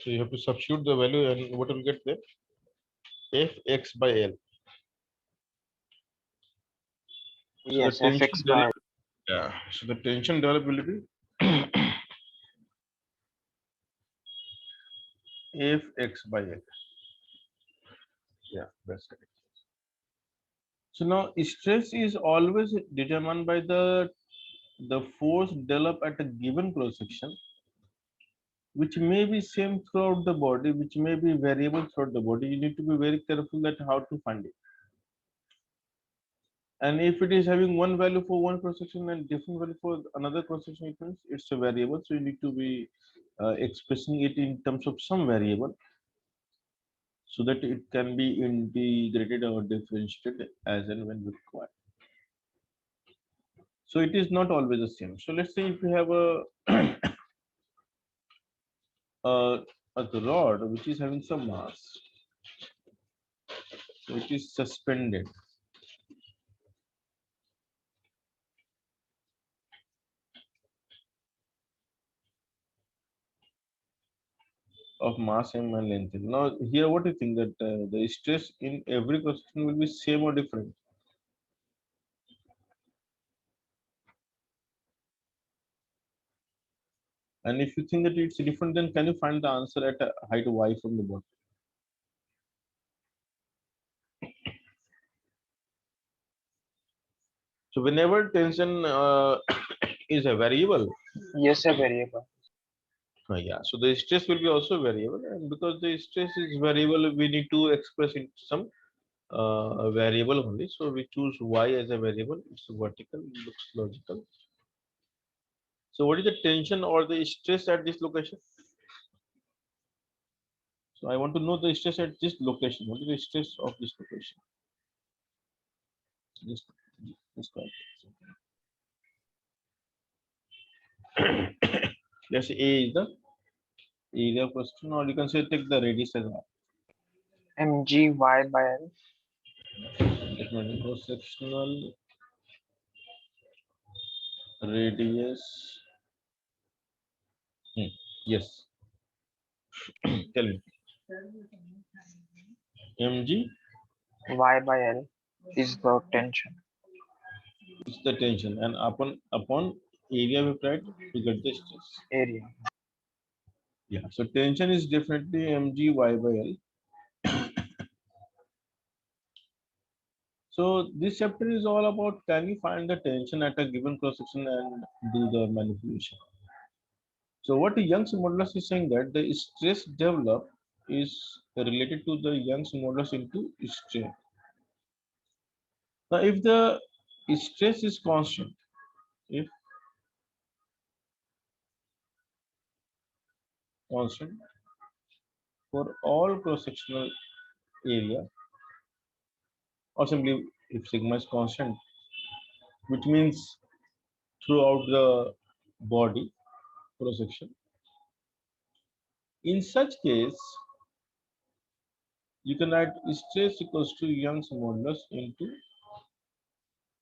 A: So you have to substitute the value and what will get there? Fx by L. So the
B: Yes,
A: tension
B: Fx by
A: develop, yeah. So the tension develop will be Fx by L. Yeah, that's correct. So now stress is always determined by the force developed at a given cross section, which may be same throughout the body, which may be variable throughout the body. You need to be very careful that how to find it. And if it is having one value for one cross section and different value for another cross section, it means it's a variable. So you need to be expressing it in terms of some variable so that it can be integrated or differentiated as and when required. So it is not always the same. So let's say if you have a, a rod which is having some mass, so it is suspended of mass m and length. Now here, what do you think that the stress in every cross section will be same or different? And if you think that it's different, then can you find the answer at a height y from the bottom? So whenever tension is a variable,
B: Yes, a variable.
A: yeah, so the stress will be also variable, and because the stress is variable, we need to express it some variable only. So we choose y as a variable. It's vertical, looks logical. So what is the tension or the stress at this location? So I want to know the stress at this location. What is the stress of this location? This point. Let's say A is the area of question, or you can say take the radius as well.
B: Mg y by L.
A: Cross sectional radius. Yes. Tell me. Mg
B: Y by L is the tension.
A: is the tension, and upon area we tried to get the stress.
B: Area.
A: Yeah. So tension is definitely mg y by L. So this chapter is all about can you find the tension at a given cross section and do the manipulation. So what Young's modulus is saying that the stress developed is related to the Young's modulus into strain. Now if the stress is constant, if constant for all cross-sectional area, or simply if sigma is constant, which means throughout the body cross-section. In such case, you can write stress equals to Young's modulus into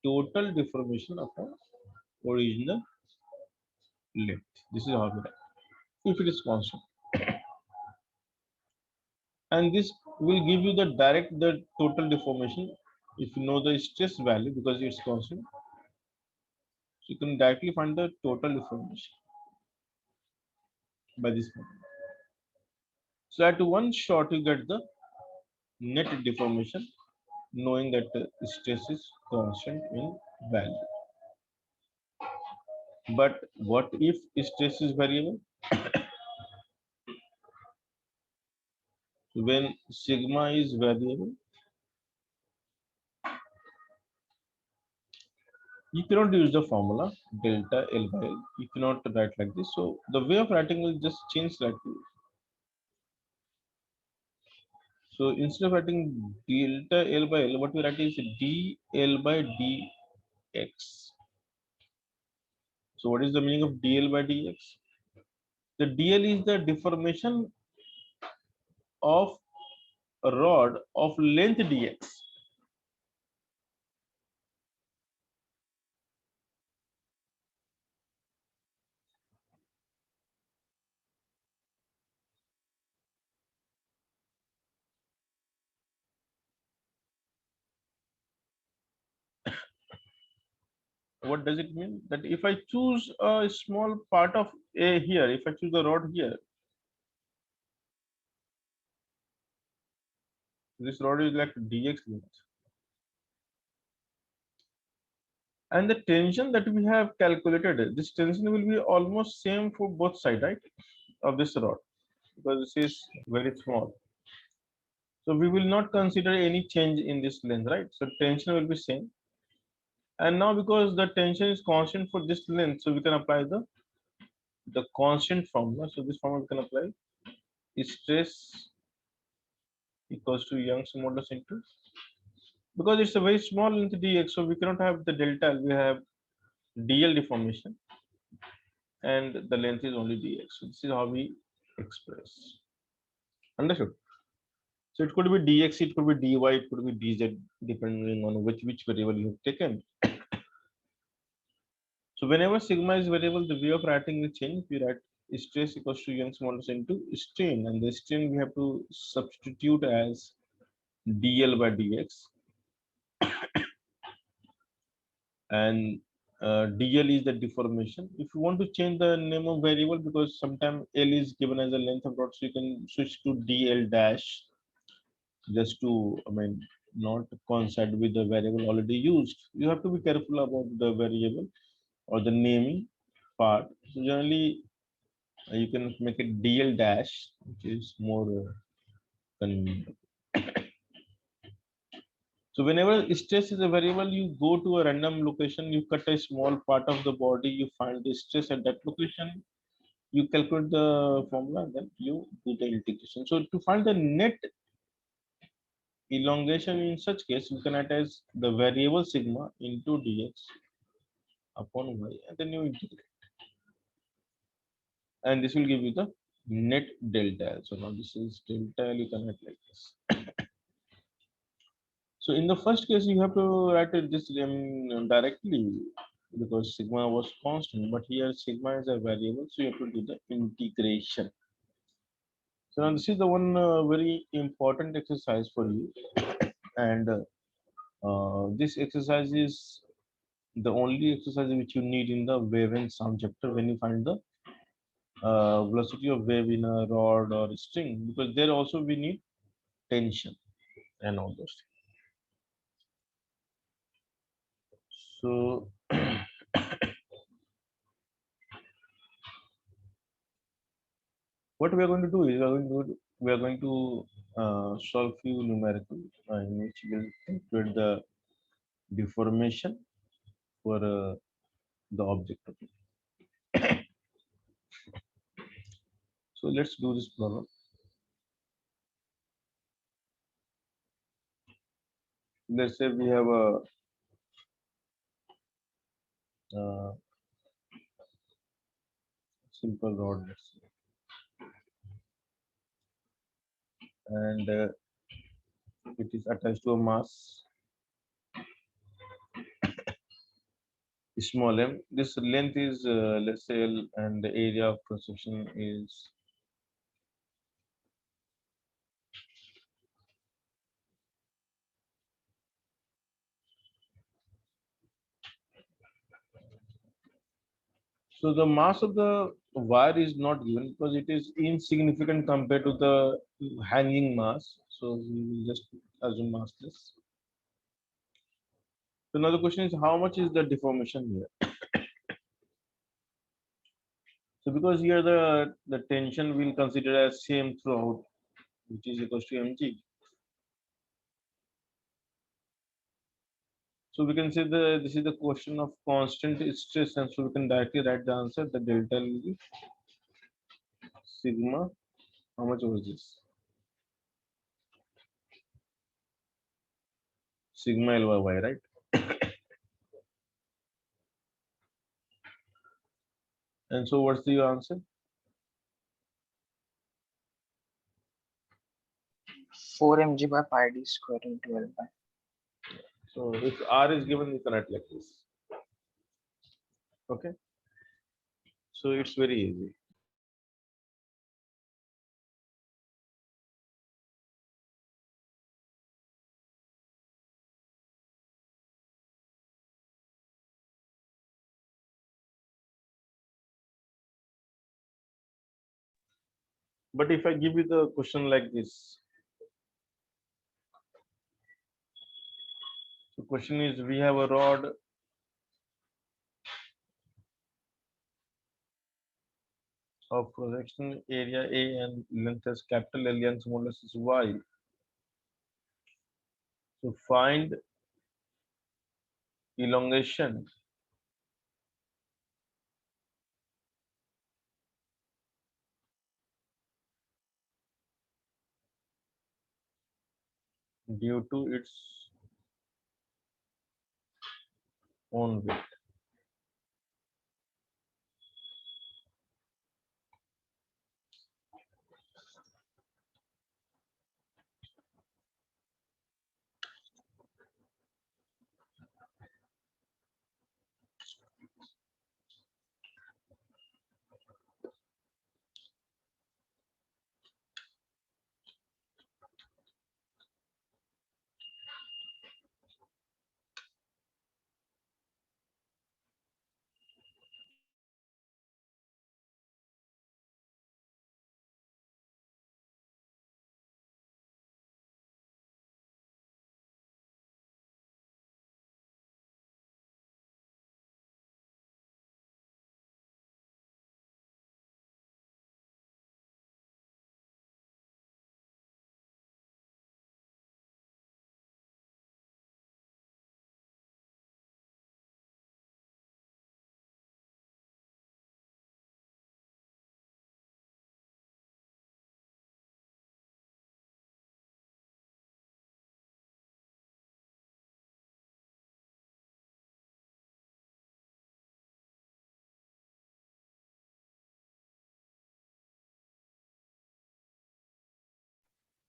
A: total deformation upon original length. This is how we write if it is constant, and this will give you the direct the total deformation if you know the stress value because it's constant. So you can directly find the total deformation by this formula. So at one shot you get the net deformation knowing that stress is constant in value. But what if stress is variable? When sigma is variable, you cannot use the formula delta L by L. You cannot write like this. So the way of writing will just change slightly. So instead of writing delta L by L, what we write is dl by dx. So what is the meaning of dl by dx? The dl is the deformation of a rod of length dx. What does it mean? That if I choose a small part of A here, if I choose the rod here, this rod is like dx length. And the tension that we have calculated, this tension will be almost same for both sides, right? Of this rod, because this is very small. So we will not consider any change in this length, right? So tension will be same. And now because the tension is constant for this length, so we can apply the constant formula. So this formula we can apply stress equals to Young's modulus into, because it's a very small length dx, so we cannot have the delta, we have dl deformation and the length is only dx. So this is how we express. Understood? So it could be dx, it could be dy, it could be dz, depending on which variable you have taken. So whenever sigma is variable, the way of writing will change. We write stress equals to Young's modulus into strain, and the strain we have to substitute as dl by dx, and dl is the deformation. If you want to change the name of variable, because sometimes L is given as a length of rod, so you can switch to dl dash just to, I mean, not coincide with the variable already used. You have to be careful about the variable or the naming part. So generally, you can make it dl dash, which is more convenient. So whenever stress is a variable, you go to a random location, you cut a small part of the body, you find the stress at that location, you calculate the formula, and then you do the integration. So to find the net elongation in such case, you can attach the variable sigma into dx upon y, and then you integrate. And this will give you the net delta L. So now this is delta L, you can write like this. So in the first case, you have to write it this directly because sigma was constant, but here sigma is a variable, so you have to do the integration. So now this is the one very important exercise for you, and this exercise is the only exercise which you need in the wave and sound chapter when you find the velocity of wave in a rod or a string, because there also we need tension and all those things. So what we are going to do is we are going to solve few numericals in which we'll calculate the deformation for the object. Okay. So let's do this problem. Let's say we have a simple rod, let's say, and it is attached to a mass small m. This length is let's say L, and the area of cross section is so the mass of the wire is not given because it is insignificant compared to the hanging mass. So we will just assume massless. So now the question is how much is the deformation here? So because here the tension we'll consider as same throughout, which is equals to mg. So we can say this is the question of constant stress, and so we can directly write the answer. The delta will be sigma. How much was this? Sigma L/Y, right? And so what's the answer?
B: 4 mg by pi d square into L by.
A: So if R is given, you can write like this. Okay. So it's very easy. But if I give you the question like this, the question is we have a rod of cross-section area A and length as capital L and smallest is Y. So find elongation due to its own weight.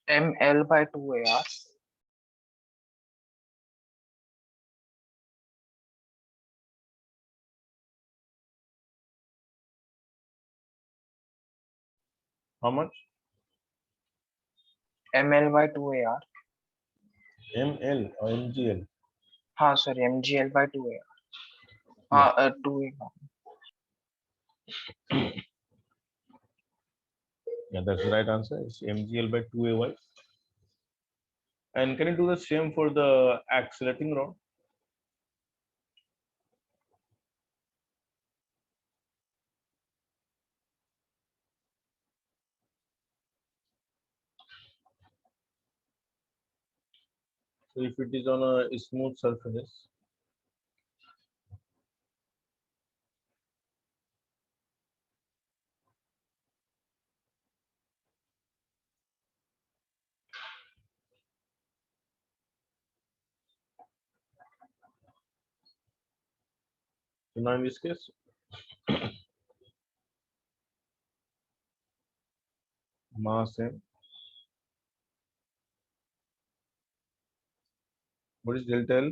B: ML by 2AR.
A: How much?
B: ML by 2AR.
A: ML or MGL?
B: Sorry, MGL by 2AR.
A: Yeah.
B: 2AR.
A: Yeah, that's the right answer. It's MGL by 2AY. And can you do the same for the accelerating rod? So if it is on a smooth surface, so now in this case, mass m. What is delta L?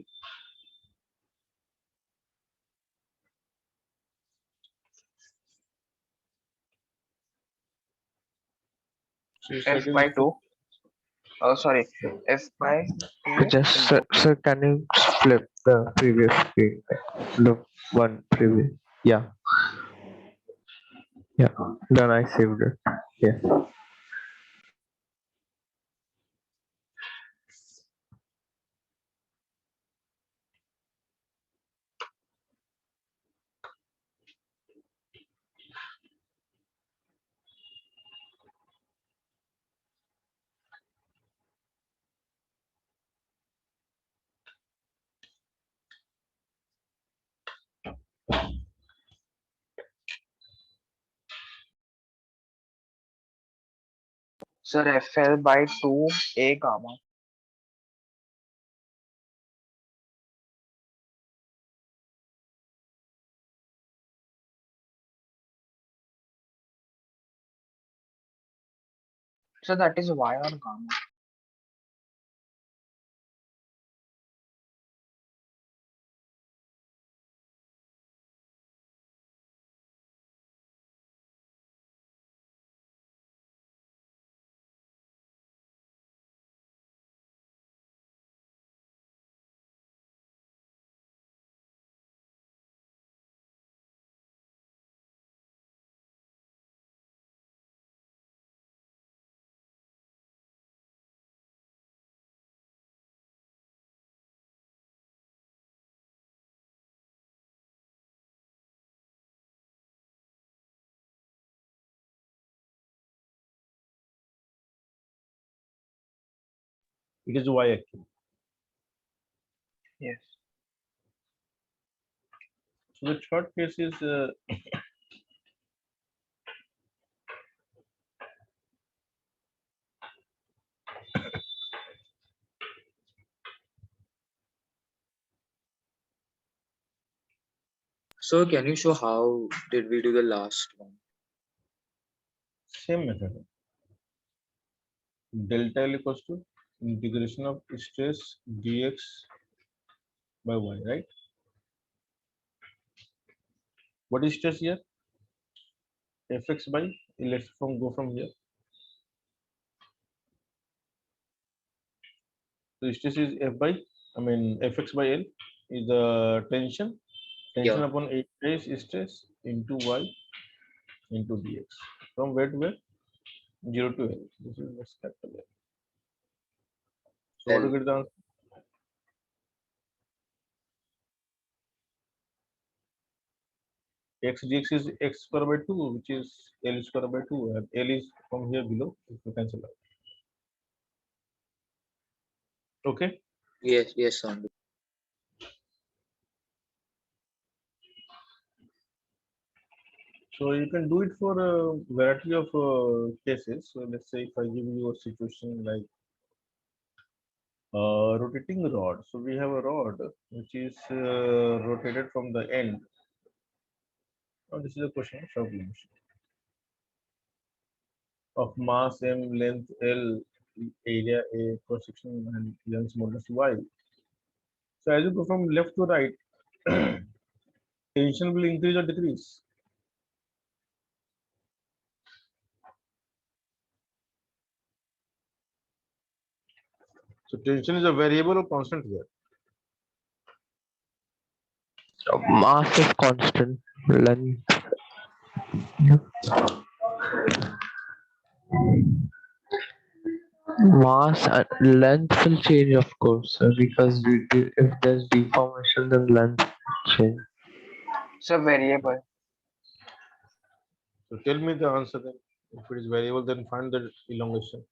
A: So it's
B: F
A: again
B: by 2. Oh, sorry. F by 2
D: Just
B: into.
D: sir, can you flip the previous screen? The one previous. Yeah, yeah. Then I saved it. Yes.
B: Sir, FL by 2 A gamma. So that is Y or gamma.
A: It is y actually.
B: Yes.
A: So the third case is
C: So can you show how did we do the last one?
A: same method. Delta L equals to integration of stress dx by y, right? What is stress here? Fx by, let's go from here. So stress is F by, I mean Fx by L is the tension. Tension
C: Yeah,
A: upon a trace stress into y into dx. From where to where? 0 to L. This is what's capital L. So what do
C: L.
A: you get the answer? X dx is x square by 2, which is L square by 2, and L is from here below. If you cancel out. Okay.
C: Yes, yes, sound.
A: So you can do it for a variety of cases. So let's say if I give you a situation like rotating rod. So we have a rod which is rotated from the end. Now this is a question of sublimation of mass m, length L, area A, cross section and length modulus y. So as you go from left to right, tension will increase or decrease. So tension is a variable or constant here.
D: Mass is constant. Length. Yeah. Mass and length will change, of course, because if there's deformation, then length will change.
B: So variable.
A: So tell me the answer then. If it is variable, then find the elongation.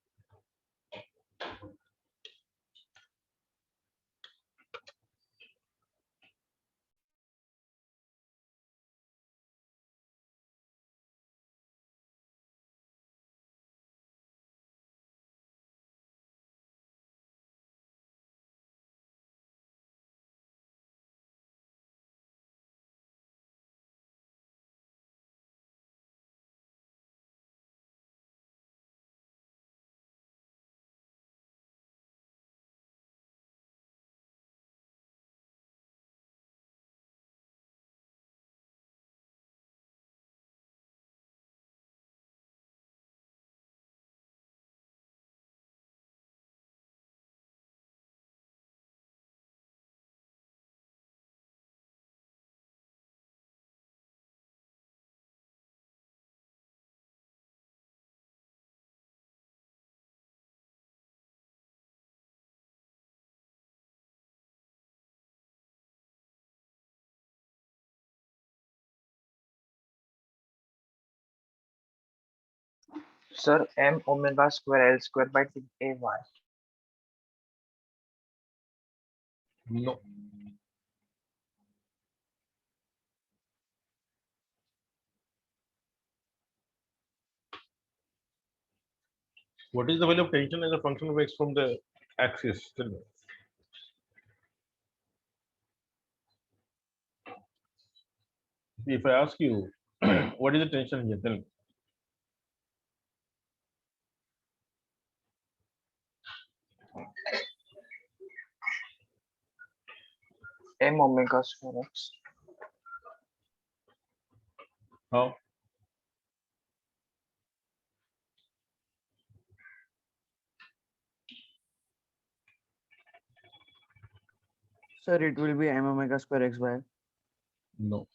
B: Sir, m omega square L square by 2ay.
A: No. What is the value of tension as a function of x from the axis? Tell me. If I ask you, what is the tension here? Tell me.
B: M omega square x.
A: How?
E: Sir, it will be m omega square xy.
A: No.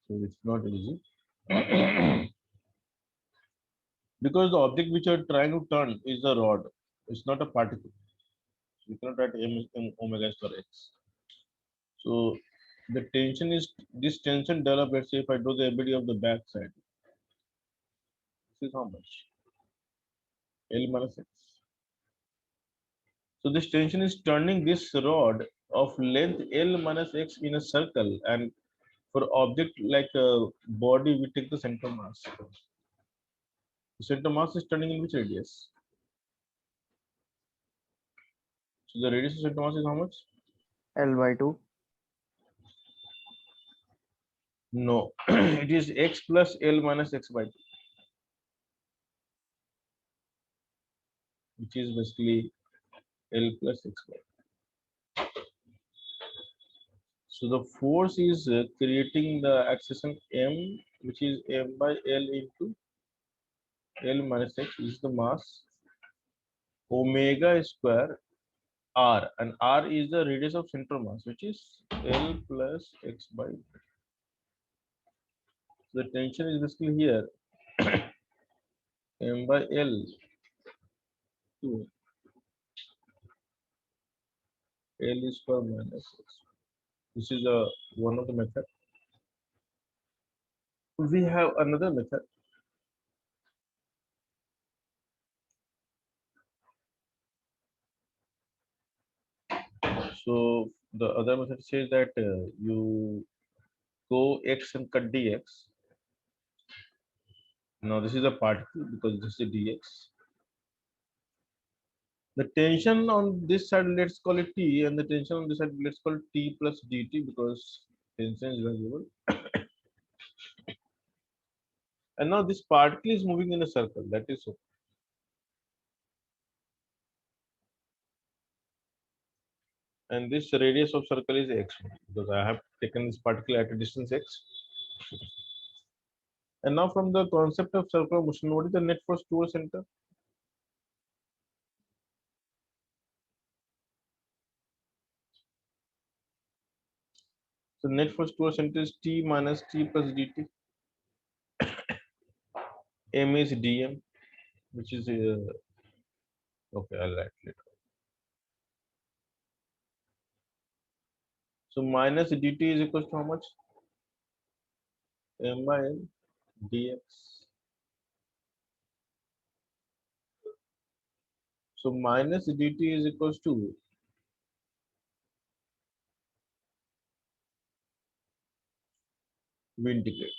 A: So it's not easy. Because the object which you are trying to turn is a rod. It's not a particle. You cannot write m omega square x. So the tension is this tension developed. Let's say if I do the ability of the back side, this is how much? L minus x. So this tension is turning this rod of length L minus x in a circle, and for object like a body, we take the center mass. The center mass is turning in which radius? So the radius of center mass is how much?
E: L by 2.
A: No, it is x plus L minus x by 2, which is basically L plus x by 2. So the force is creating the acceleration m, which is m by L into L minus x, is the mass omega square r, and r is the radius of center mass, which is L plus x by 2. So the tension is basically here m by L to L square minus x. This is one of the method. We have another method. So the other method says that you go x and cut dx. Now this is a particle because this is dx. The tension on this side, let's call it T, and the tension on this side, let's call it T plus dt, because tension is variable. And now this particle is moving in a circle. That is so. And this radius of circle is x, because I have taken this particle at a distance x. And now from the concept of circular motion, what is the net force towards center? So net force towards center is T minus T plus dt. M is dm, which is okay, I'll write later. So minus dt is equal to how much? M by L dx. So minus dt is equals to we integrate.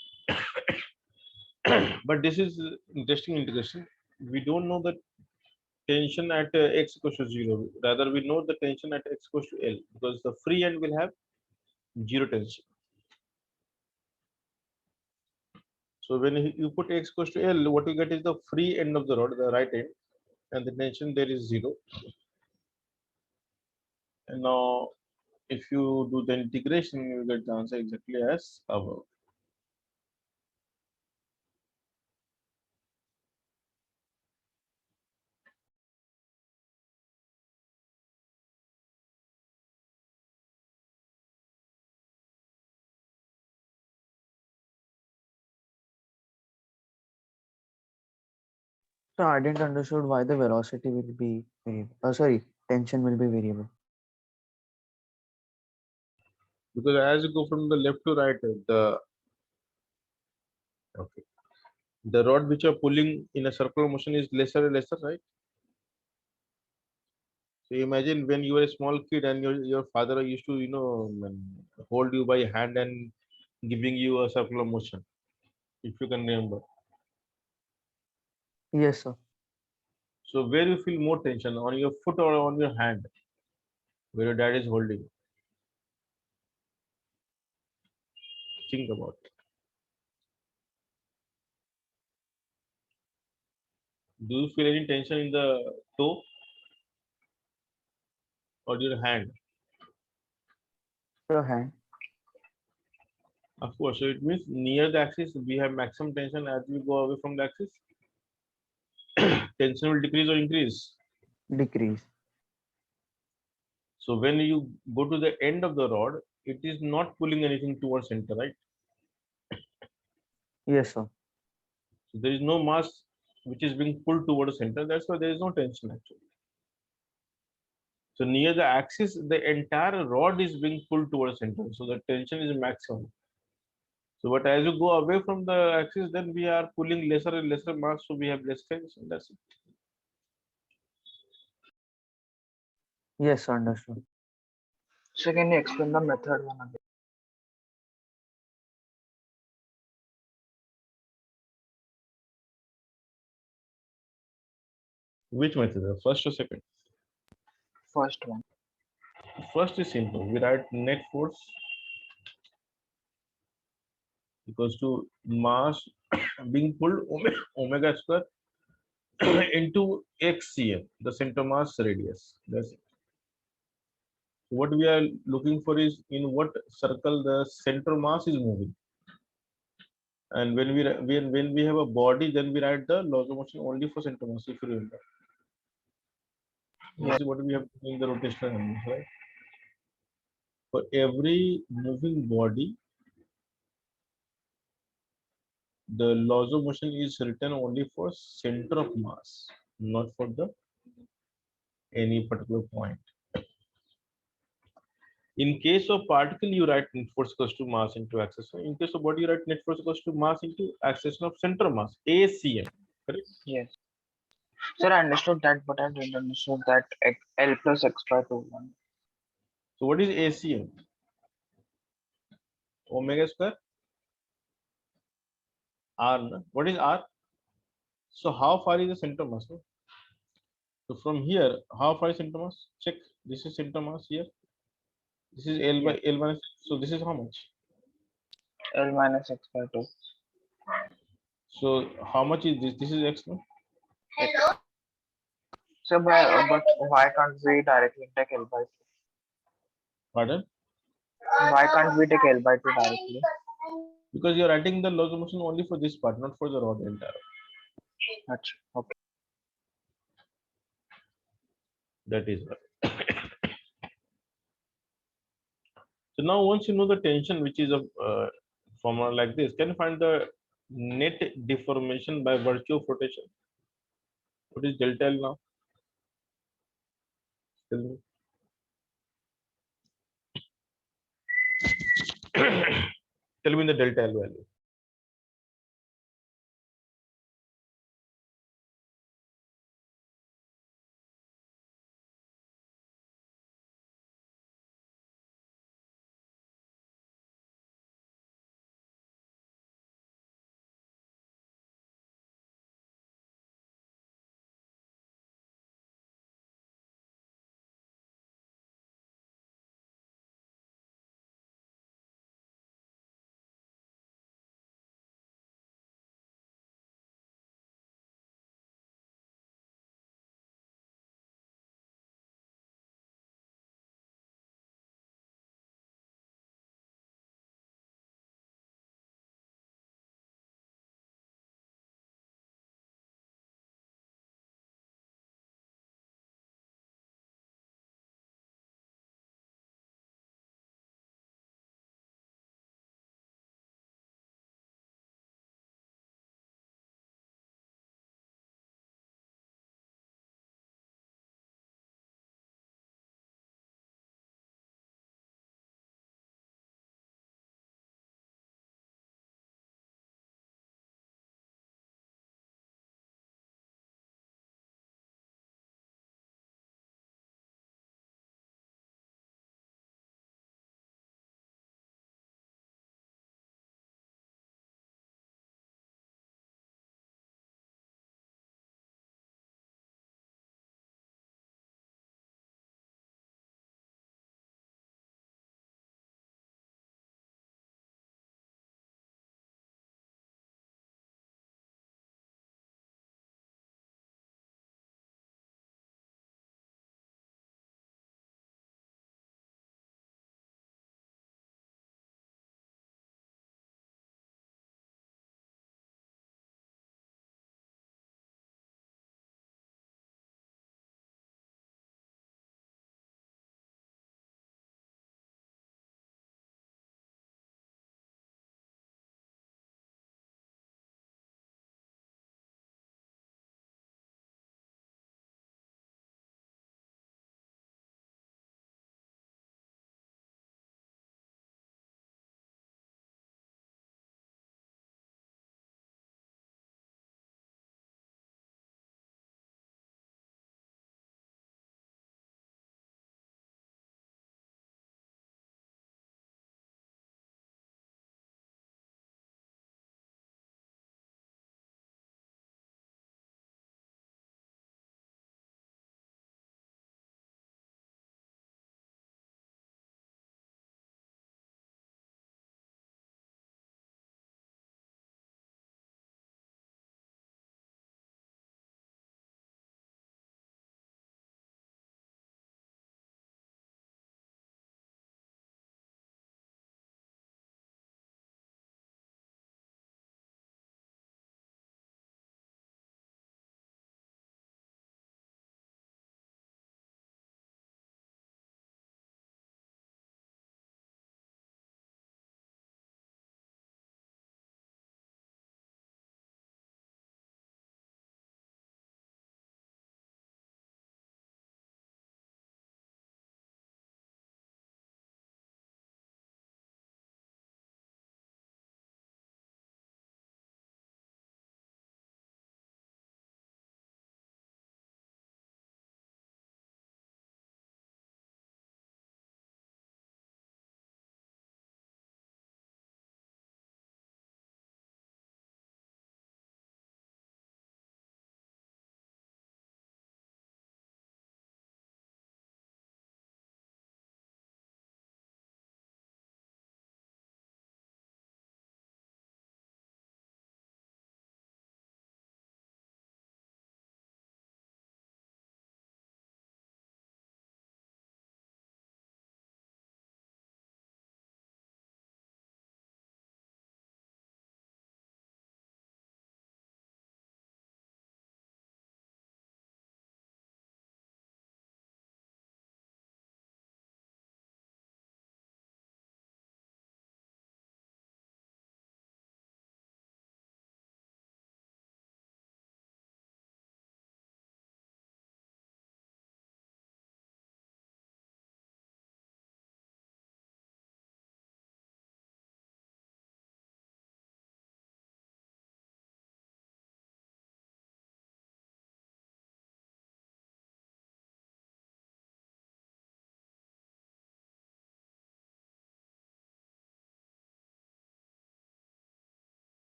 A: But this is interesting integration. We don't know the tension at x equals to 0. Rather, we know the tension at x equals to L, because the free end will have 0 tension. So when you put x equals to L, what you get is the free end of the rod, the right end, and the tension there is 0. And now if you do the integration, you get the answer exactly as above.
E: So I didn't understood why the velocity will be variable. Sorry, tension will be variable.
A: Because as you go from the left to right, the okay, The rod which you are pulling in a circular motion is lesser and lesser, right? So imagine when you were a small kid and your father used to, hold you by hand and giving you a circular motion, if you can remember.
E: Yes, sir.
A: So where you feel more tension, on your foot or on your hand, where your dad is holding? Think about it. Do you feel any tension in the toe or your hand?
E: Your hand.
A: Of course. So it means near the axis we have maximum tension. As we go away from the axis, tension will decrease or increase.
E: Decrease.
A: So when you go to the end of the rod, it is not pulling anything towards center, right?
E: Yes, sir.
A: So there is no mass which is being pulled towards center. That's why there is no tension actually. So near the axis, the entire rod is being pulled towards center. So the tension is maximum. So but as you go away from the axis, then we are pulling lesser and lesser mass, so we have less tension. That's it.
E: Yes, sir, understood.
B: So can you explain the method one again?
A: Which method? The first or second?
B: First one.
A: First is simple. We write net force equals to mass being pulled omega square into xcm, the center mass radius. That's it. What we are looking for is in what circle the center mass is moving. And when we have a body, then we write the laws of motion only for center mass, if you remember. This
B: Yes.
A: is what we have in the rotational elements, right? For every moving body, the laws of motion is written only for center of mass, not for the any particular point. In case of particle, you write net force equals to mass into acceleration. In case of body, you write net force equals to mass into acceleration of center of mass, ACM. Correct?
B: Yes. Sir, I understood that, but I didn't understand that L plus X by 2 one.
A: So what is ACM? Omega square R. No? What is R? So how far is the center mass? No? So from here, how far is center mass? Check. This is center mass here. This is L by
B: Yes.
A: L minus. So this is how much?
B: L minus X by 2.
A: So how much is this? This is X. No?
B: So, but why can't we directly take L by 2?
A: Pardon?
B: Why can't we take L by 2 directly?
A: Because you're writing the laws of motion only for this part, not for the rod entire.
B: Okay.
A: That is right. So now once you know the tension, which is a formula like this, can you find the net deformation by virtue of rotation? What is delta L now? Tell me. Tell me the delta L value.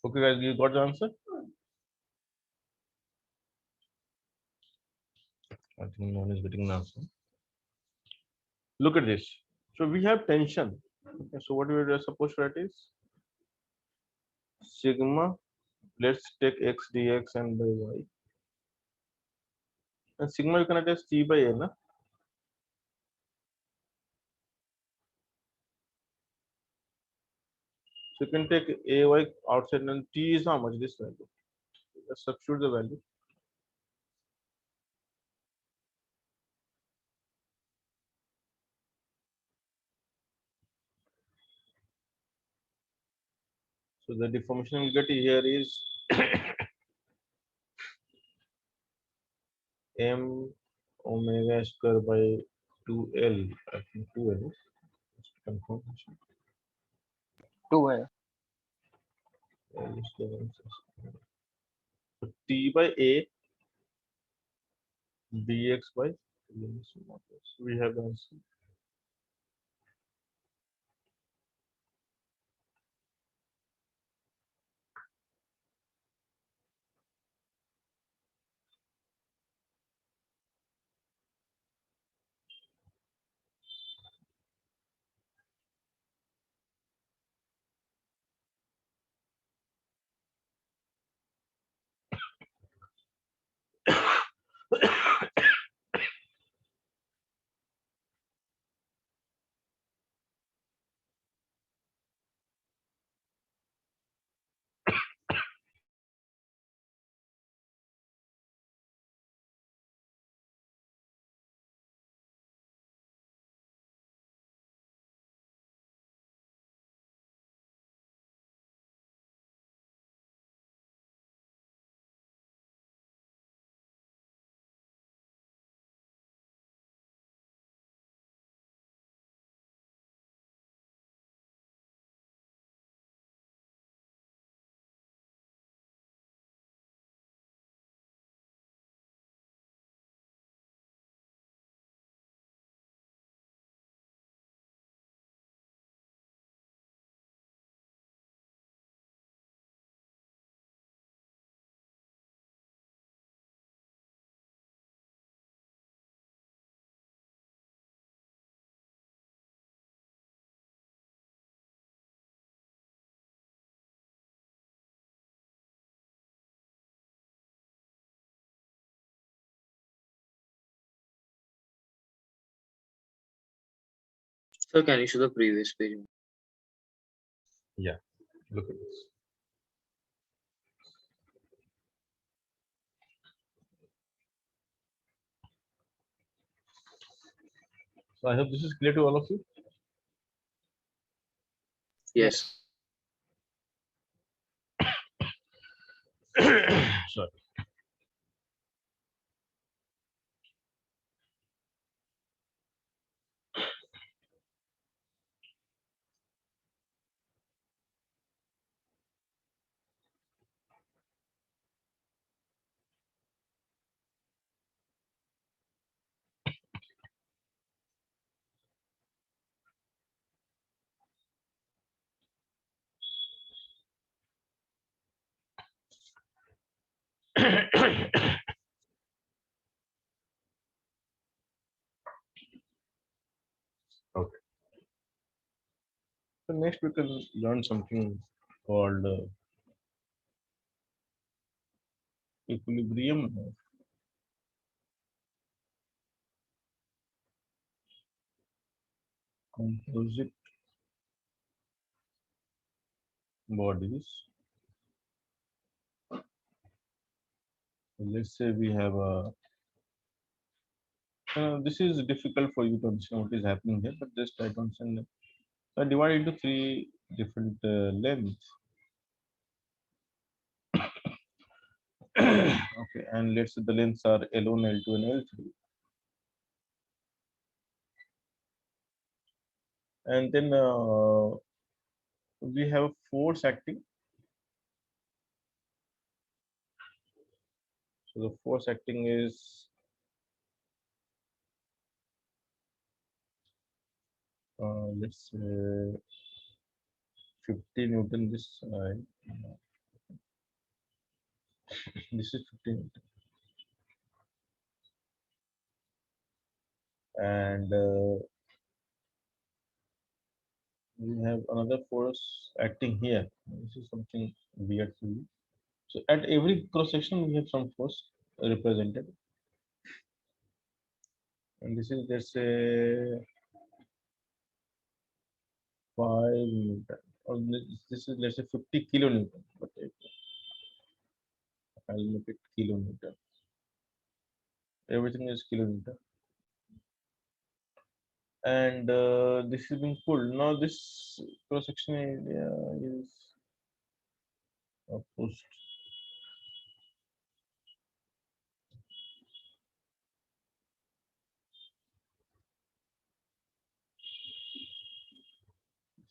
A: Okay, guys, you got the answer? I think no one is getting an answer. Look at this. So we have tension. Okay, so what we are supposed to write is sigma. Let's take x dx and by y. And sigma you can write as T by A, na? So you can take ay outside and T is how much? This value. Let's substitute the value. So the deformation we get here is m omega square by 2l. I think 2l. Just confirm.
B: 2
A: L is the answer. So T by A dx by we have the answer.
C: So can you show the previous page?
A: Yeah, look at this. So I hope this is clear to all of you.
C: Yes.
A: Sorry. Okay. So next we can learn something called equilibrium of composite bodies. So let's say we have a. This is difficult for you to understand what is happening here, but just try to understand. Divide into three different lengths. Okay, and let's say the lengths are L1, L2, and L3. And then we have force acting. So the force acting is let's say 50 Newton this side, This is 50 Newton. And we have another force acting here. This is something weird for you. So at every cross section, we have some force represented. And this is, let's say, 5 Newton. Or this is, let's say, 50 kilonewton. But I'll make it kilonewton. Everything is kilonewton. And this is being pulled. Now this cross section area is pushed.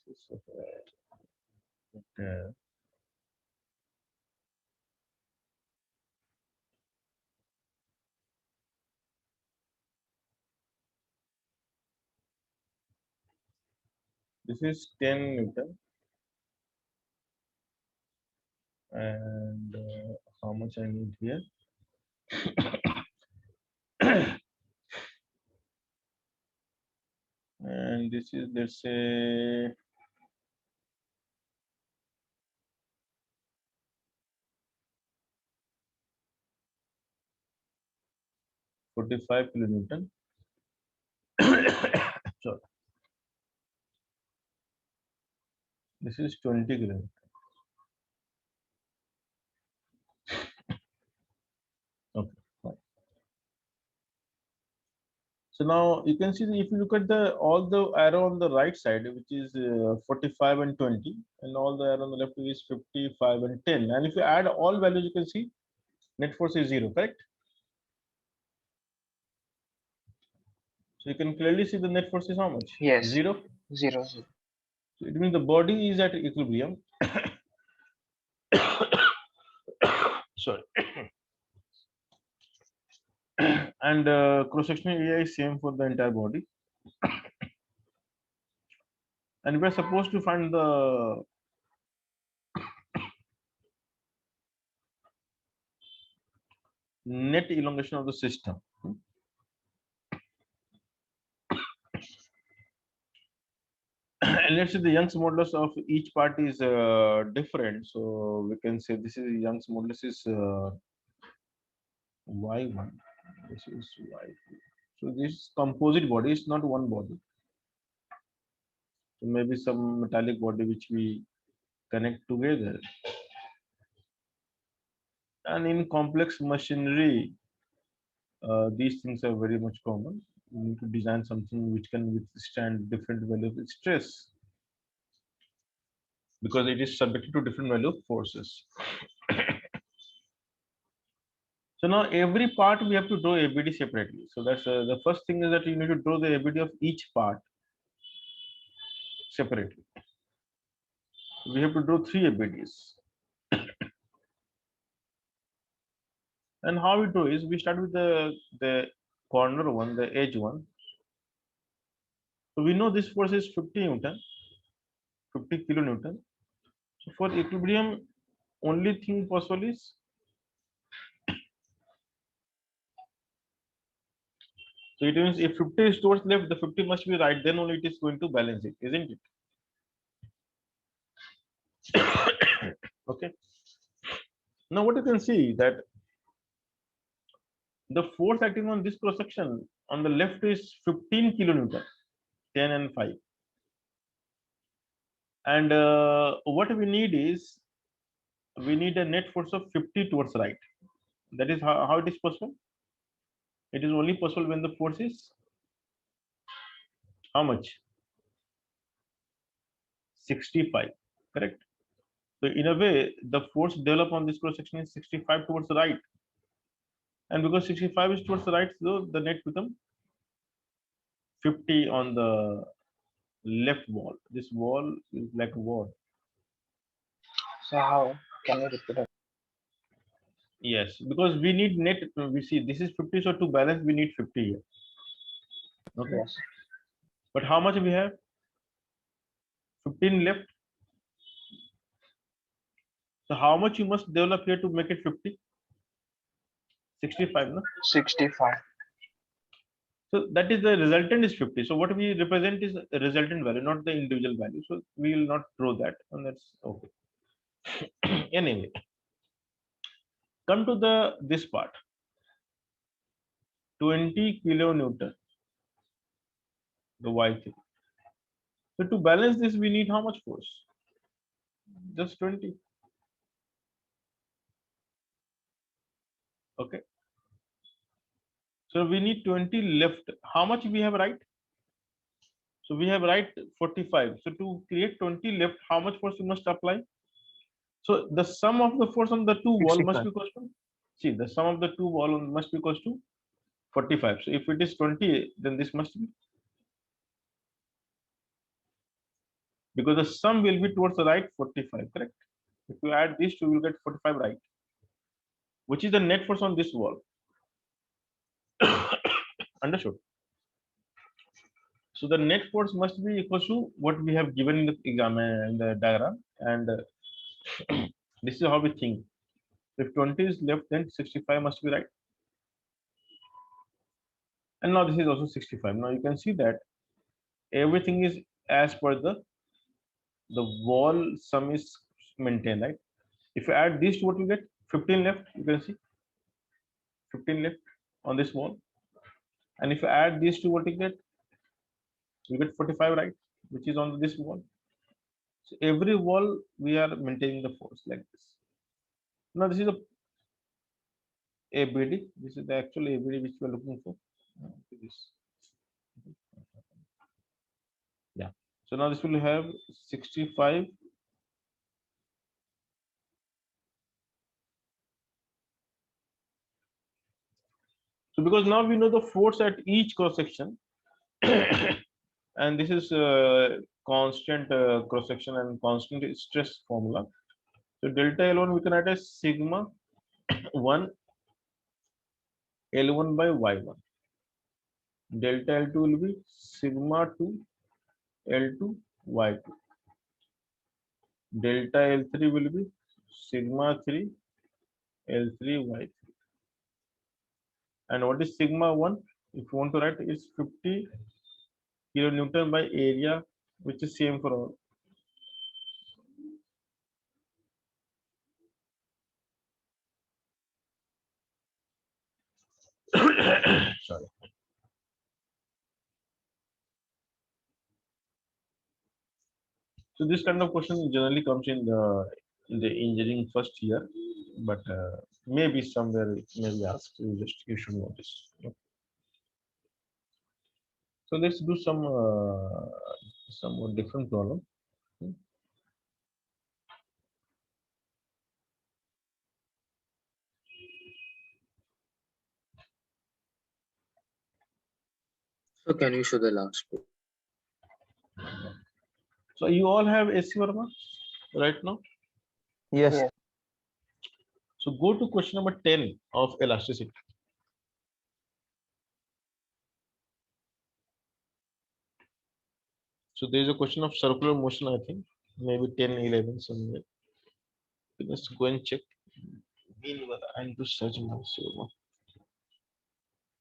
A: This is okay. This is 10 Newton. And how much I need here? And this is, let's say, 45 kilonewton. Sorry. This is 20 kilonewton. Okay, fine. So now you can see that if you look at all the arrow on the right side, which is 45 and 20, and all the arrow on the left is 55 and 10. And if you add all values, you can see net force is 0, correct? So you can clearly see the net force is how much?
B: Yes.
A: 0.
B: 0, 0.
A: So it means the body is at equilibrium. Sorry. And cross-sectional area is same for the entire body. And we're supposed to find the net elongation of the system. And let's say the Young's modulus of each part is different. So we can say this is Young's modulus is y1. This is y2. So this composite body is not one body. So maybe some metallic body which we connect together. And in complex machinery, these things are very much common. You need to design something which can withstand different values of stress because it is subjected to different value of forces. So now every part we have to draw ABD separately. So that's the first thing is that you need to draw the ABD of each part separately. We have to draw 3 ABDs. And how we do is we start with the corner one, the edge one. So we know this force is 50 Newton, 50 kilonewton. So for equilibrium, only thing possible is so it means if 50 is towards left, the 50 must be right, then only it is going to balance it, isn't it? Okay. Now what you can see that the force acting on this cross section on the left is 15 kilonewton, 10 and 5. And what we need is we need a net force of 50 towards right. That is how it is possible. It is only possible when the force is how much? 65, correct? So in a way, the force developed on this cross section is 65 towards the right. And because 65 is towards the right, so the net become 50 on the left wall. This wall is like a wall.
B: So how can you repeat it?
A: Yes, because we need net. We see this is 50, so to balance we need 50 here. Okay.
B: Yes.
A: But how much we have? 15 left. So how much you must develop here to make it 50? 65, no?
B: 65.
A: So that is the resultant is 50. So what we represent is the resultant value, not the individual value. So we will not draw that, and that's okay. Anyway, come to this part. 20 kilonewton, the Y3. So to balance this, we need how much force? Just 20. Okay. So we need 20 left. How much we have right? So we have right 45. So to create 20 left, how much force we must apply? So the sum of the force on the two wall must
D: 65.
A: be equal to, see, the sum of the two wall must be equal to 45. So if it is 20, then this must be, because the sum will be towards the right 45, correct? If you add these two, you will get 45 right, which is the net force on this wall. Understood? So the net force must be equal to what we have given in the exam in the diagram, and this is how we think. If 20 is left, then 65 must be right. And now this is also 65. Now you can see that everything is as per the wall sum is maintained, right? If you add these two, what you get? 15 left. You can see 15 left on this wall. And if you add these two, what you get? You get 45, right? Which is on this wall. So every wall we are maintaining the force like this. Now this is a ABD. This is the actual ABD which we are looking for. This. Yeah. So now this will have 65. So because now we know the force at each cross section, and this is constant cross section and constant stress formula. So delta L1 we can write as sigma 1 L1 by Y1. Delta L2 will be sigma 2 L2 Y2. Delta L3 will be sigma 3 L3 Y3. And what is sigma 1? If you want to write, is 50 kilonewton by area, which is same for all. Sorry. So this kind of question generally comes in the engineering first year, but maybe somewhere it may be asked. You should know this. So let's do some more different problem.
C: So can you show the last one?
A: So you all have AC Verma right now.
E: Yes.
B: Yes.
A: So go to question number 10 of elasticity. So there is a question of circular motion, I think, maybe 10, 11 somewhere. Let's go and check. Meanwhile, I need to search my server.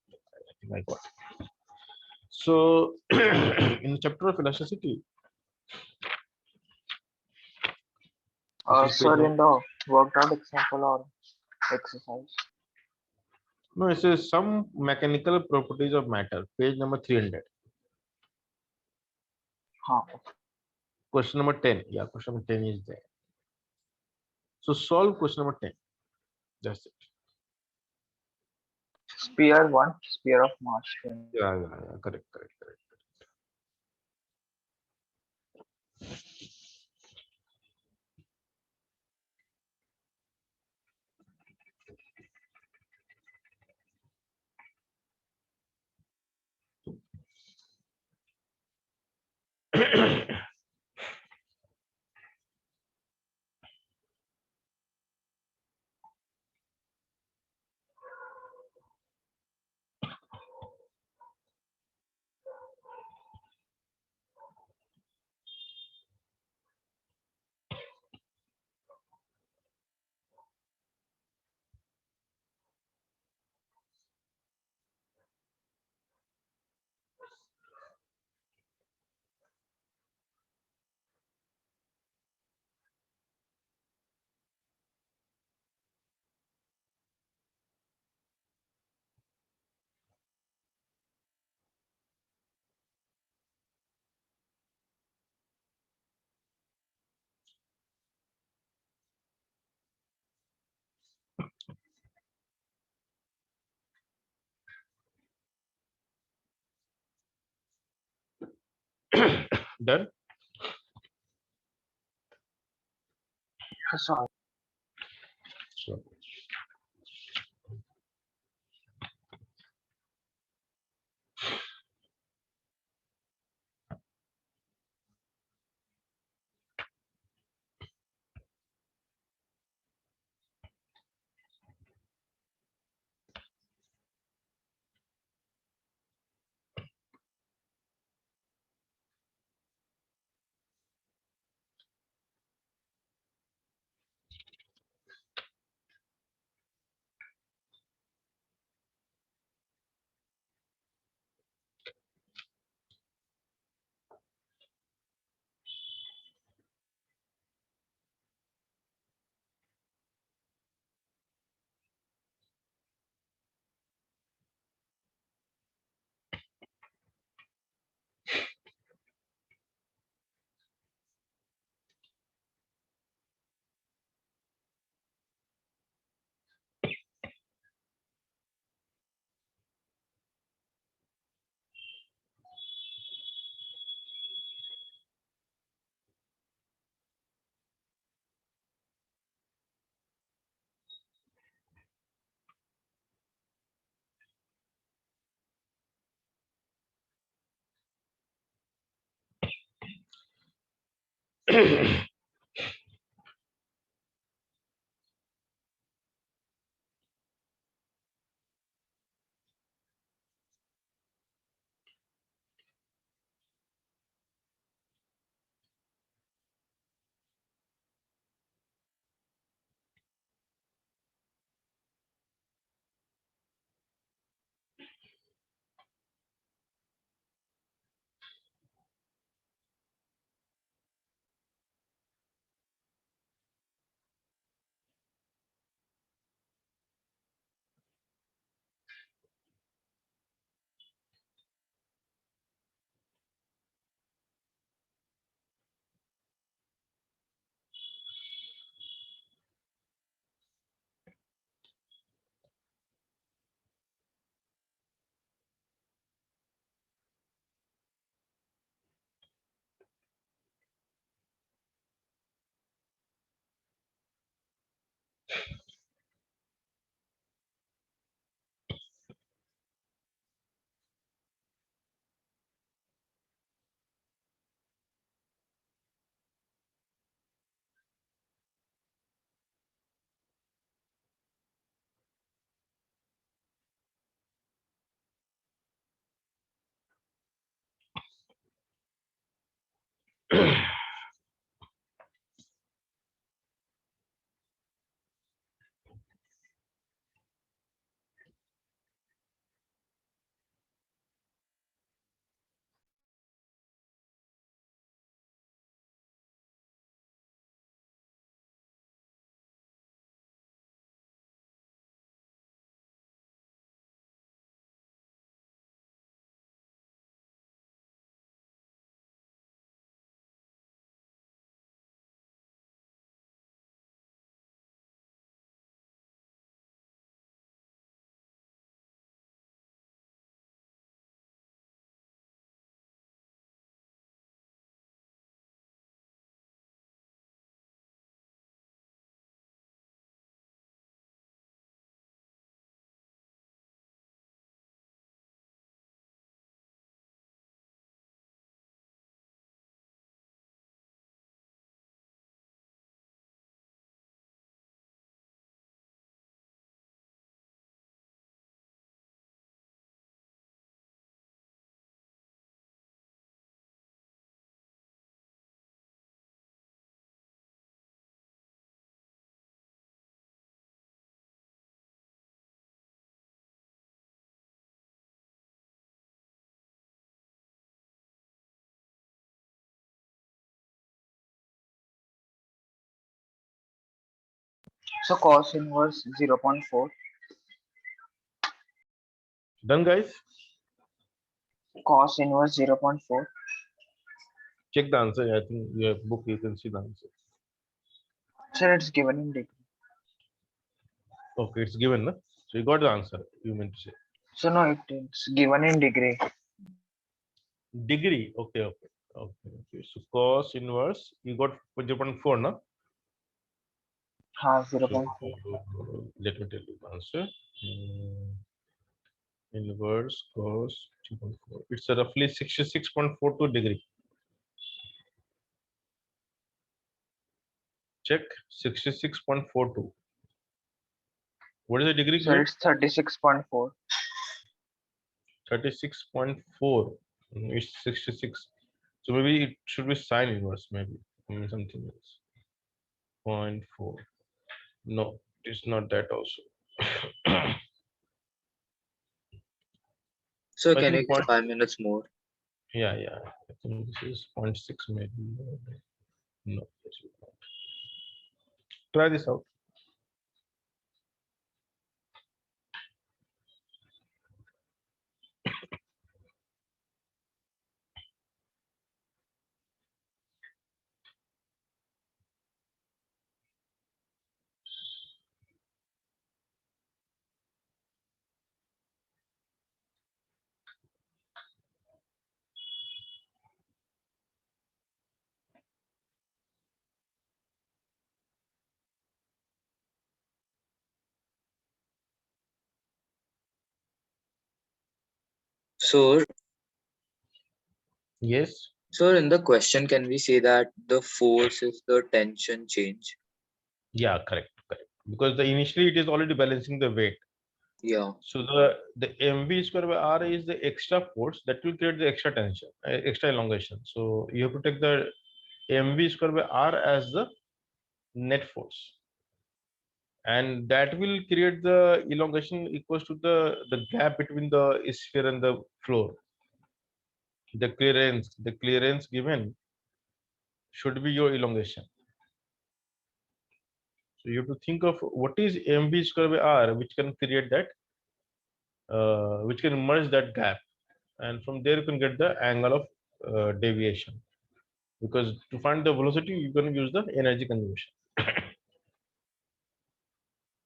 A: I think I got it. So in the chapter of elasticity, which is page
B: Sir,
A: number,
B: in the worked out example or exercise.
A: no, it says some mechanical properties of matter, page number 300.
B: Huh.
A: Question number 10. Yeah, question number 10 is there. So solve question number 10. That's it.
B: Sphere 1, sphere of mass 20.
A: Yeah, correct. Done.
B: So
A: So
B: cos inverse 0.4,
A: done, guys.
B: cos inverse 0.4.
A: Check the answer. I think your book you can see the answer.
B: Sir, it's given in degree.
A: Okay, it's given, no? So you got the answer. You meant to say
B: So no, it's given in degree.
A: degree. Okay, okay. Okay. So cos inverse, you got 0.4, no?
B: 0.4.
A: So let me tell you the answer. Inverse cos 2.4. It's a roughly 66.42 degree. Check 66.42. What is the degree
B: So
A: here?
B: it's 36.4.
A: 36.4. It's 66. So maybe it should be sine inverse, maybe. Something else. 0.4. No, it's not that also.
C: So
A: I
C: can you
A: think
C: give 5 minutes more?
A: yeah. I think this is 0.6 maybe. No, this is not. Try this out.
C: So,
A: Yes.
C: so in the question, can we say that the force is the tension change?
A: Yeah, correct. Because the initially it is already balancing the weight.
C: Yeah.
A: So the mv square by r is the extra force that will create the extra tension, extra elongation. So you have to take the mv square by r as the net force, and that will create the elongation equals to the gap between the sphere and the floor. The clearance given should be your elongation. So you have to think of what is mv square by r, which can create that, which can merge that gap, and from there you can get the angle of deviation. Because to find the velocity, you're going to use the energy conservation.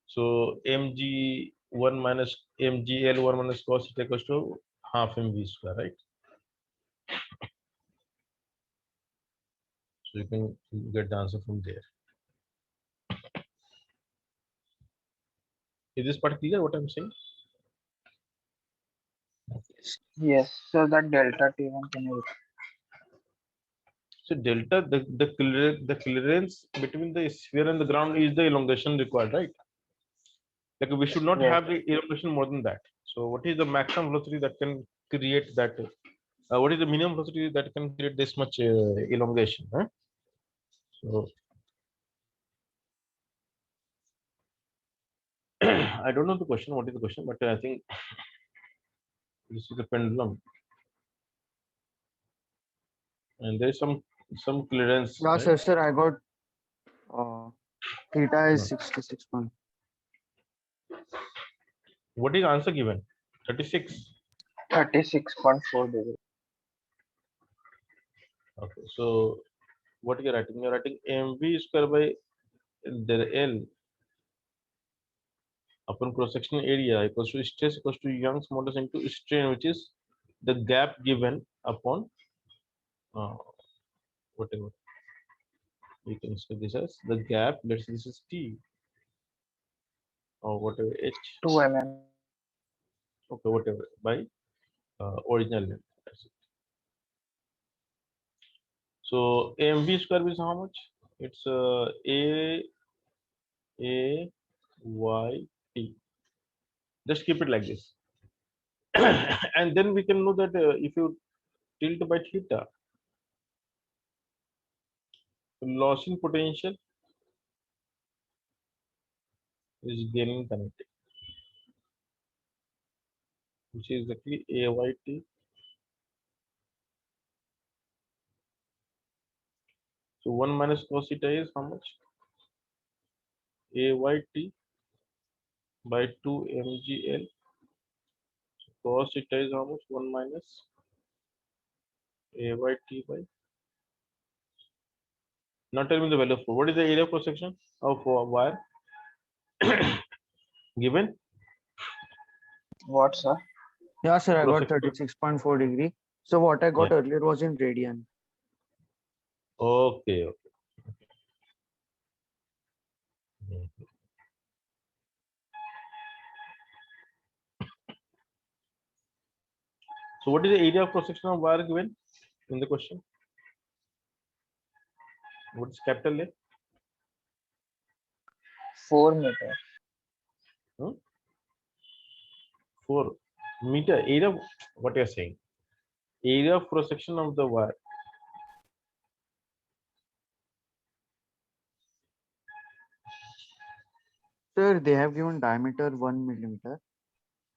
A: So mg1 minus mgl1 minus cos theta equals to half mv square, right? So you can get the answer from there. Is this part clear what I'm saying?
C: Yes.
B: Yes. So that delta T1, can you?
A: So delta, the clearance between the sphere and the ground is the elongation required, right? Like we should not
B: Yes.
A: have the elongation more than that. So what is the maximum velocity that can create that? What is the minimum velocity that can create this much elongation? Huh? So I don't know the question. What is the question? But I think this is the pendulum, and there is some clearance,
E: Yeah,
A: right?
E: sir, I got uh, theta is
A: No.
E: 66 point.
A: What is answer given? 36.
B: 36.4 degree.
A: Okay. So what you're writing? You're writing mv square by the L upon cross-sectional area equals to stress equals to Young's modulus into strain, which is the gap given upon whatever you can say this as the gap. Let's say this is T or whatever H.
B: 2 mm.
A: Okay, whatever by original length. That's it. So mv square is how much? It's a y t. Just keep it like this, and then we can know that if you tilt by theta, loss in potential is gaining kinetic, which is exactly ayt. So 1 minus cos theta is how much? Ayt by 2 mgl. Cos theta is how much? 1 minus ayt by. Now tell me the value of flow. What is the area of cross section of wire given?
B: What, sir?
E: Yeah, sir, I
A: Cross
E: got
A: section.
E: 36.4 degree. So what I
A: Yeah.
E: got earlier was in radian.
A: Okay. Okay. Mhm. So what is the area of cross section of wire given in the question? What is capital A?
B: 4 meters.
A: 4 meter area. What you are saying? Area of cross section of the wire.
E: Sir, they have given diameter 1 millimeter.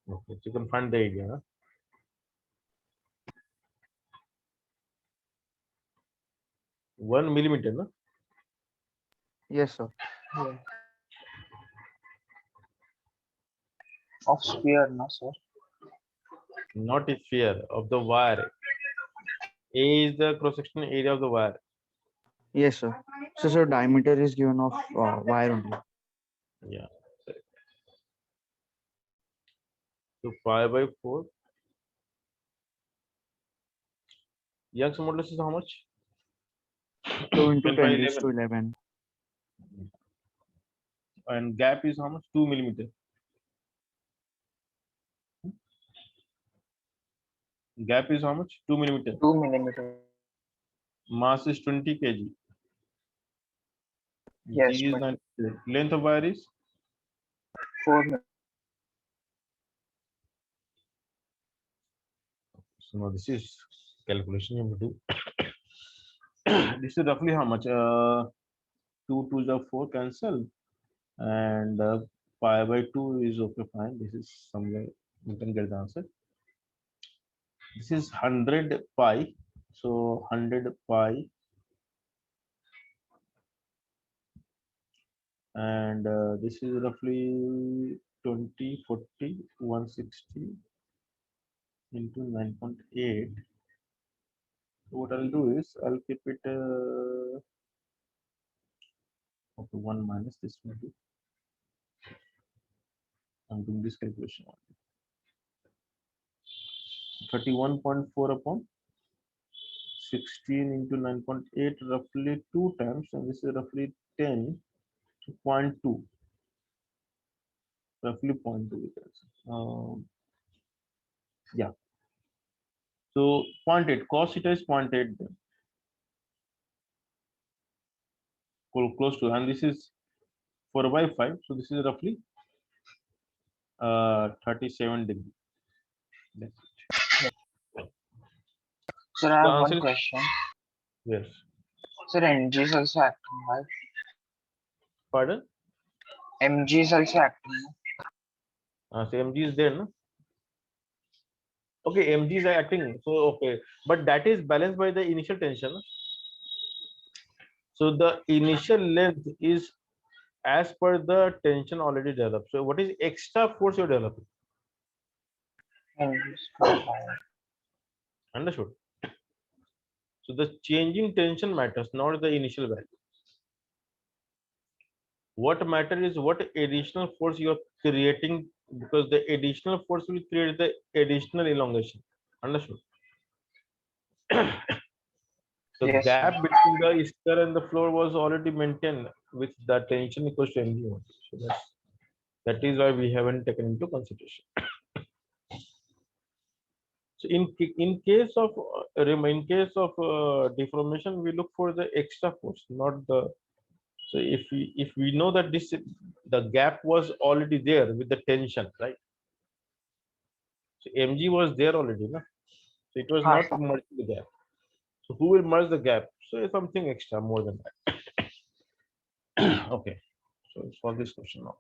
A: Okay, so you can find the area. Huh? 1 millimeter, no?
E: Yes, sir.
B: Yeah. Of sphere, no sir.
A: Not a sphere of the wire. A is the cross section area of the wire.
E: Yes, sir. So, sir, diameter is given of wire only.
A: Yeah. So pi by 4. Young's modulus is how much?
E: 2 into
A: 10 by
E: 10 raised
A: 11.
E: to 11.
A: And gap is how much? 2 millimeter. Gap is how much? 2 millimeter.
B: 2 millimeter.
A: Mass is 20 kg.
B: Yes,
A: G is
B: but
A: 9. Length of wire is
B: 4 meters.
A: so now this is calculation you have to do. This is roughly how much? 2 to the 4 cancel, and pi by 2 is okay, fine. This is somewhere you can get the answer. This is 100 pi, so 100 pi, and this is roughly 20, 40, 160 into 9.8. So what I'll do is I'll keep it okay, 1 minus this will be. I'm doing this calculation. 31.4 upon 16 into 9.8, roughly 2 times, and this is roughly 10 to 0.2, roughly 0.2 meters. Yeah. So 0.8, cos theta is 0.8 then. Close to, and this is 4 by 5, so this is roughly 37 degree. That's it.
B: Sir,
A: The
B: I have
A: answer
B: one
A: is
B: question.
A: yes.
B: Sir, NG is also acting, right?
A: Pardon?
B: MG is also acting.
A: So mg is there, no? Okay, mg is acting. So okay, but that is balanced by the initial tension. No? So the initial length is as per the tension already developed. So what is extra force you're developing?
B: NG is too high.
A: Understood? So the changing tension matters, not the initial value. What matters is what additional force you are creating, because the additional force will create the additional elongation. Understood? The
B: Yes, sir.
A: gap between the sphere and the floor was already maintained with the tension equals to mg only. So that is why we haven't taken into consideration. So in case of deformation, we look for the extra force, not the. So if we know that the gap was already there with the tension, right? So mg was there already, no? So it was
B: Huh,
A: not
B: sir.
A: merging the gap. So who will merge the gap? So it's something extra more than that. Okay. So let's solve this question now.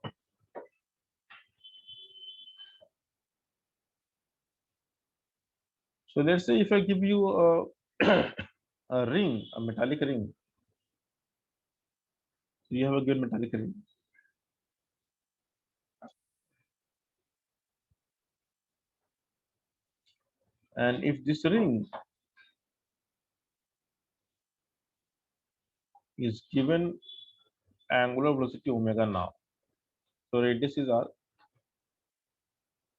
A: So let's say if I give you a ring, a metallic ring. So you have a good metallic ring. And if this ring is given angular velocity omega now, so radius is r,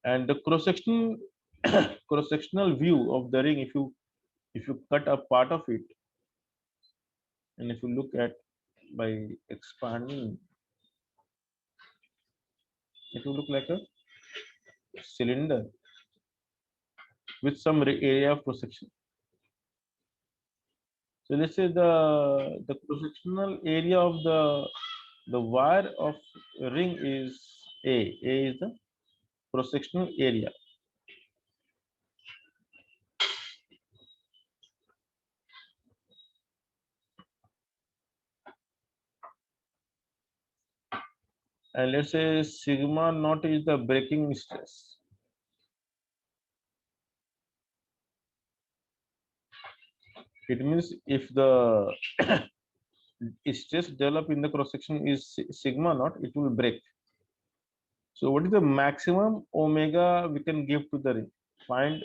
A: and the cross section cross sectional view of the ring, if you cut a part of it, And if you look at by expanding, it will look like a cylinder with some area of cross section. So let's say the cross sectional area of the wire of ring is A. A is the cross sectional area. And let's say sigma naught is the breaking stress. It means if the stress developed in the cross section is sigma naught, it will break. So what is the maximum omega we can give to the ring? Find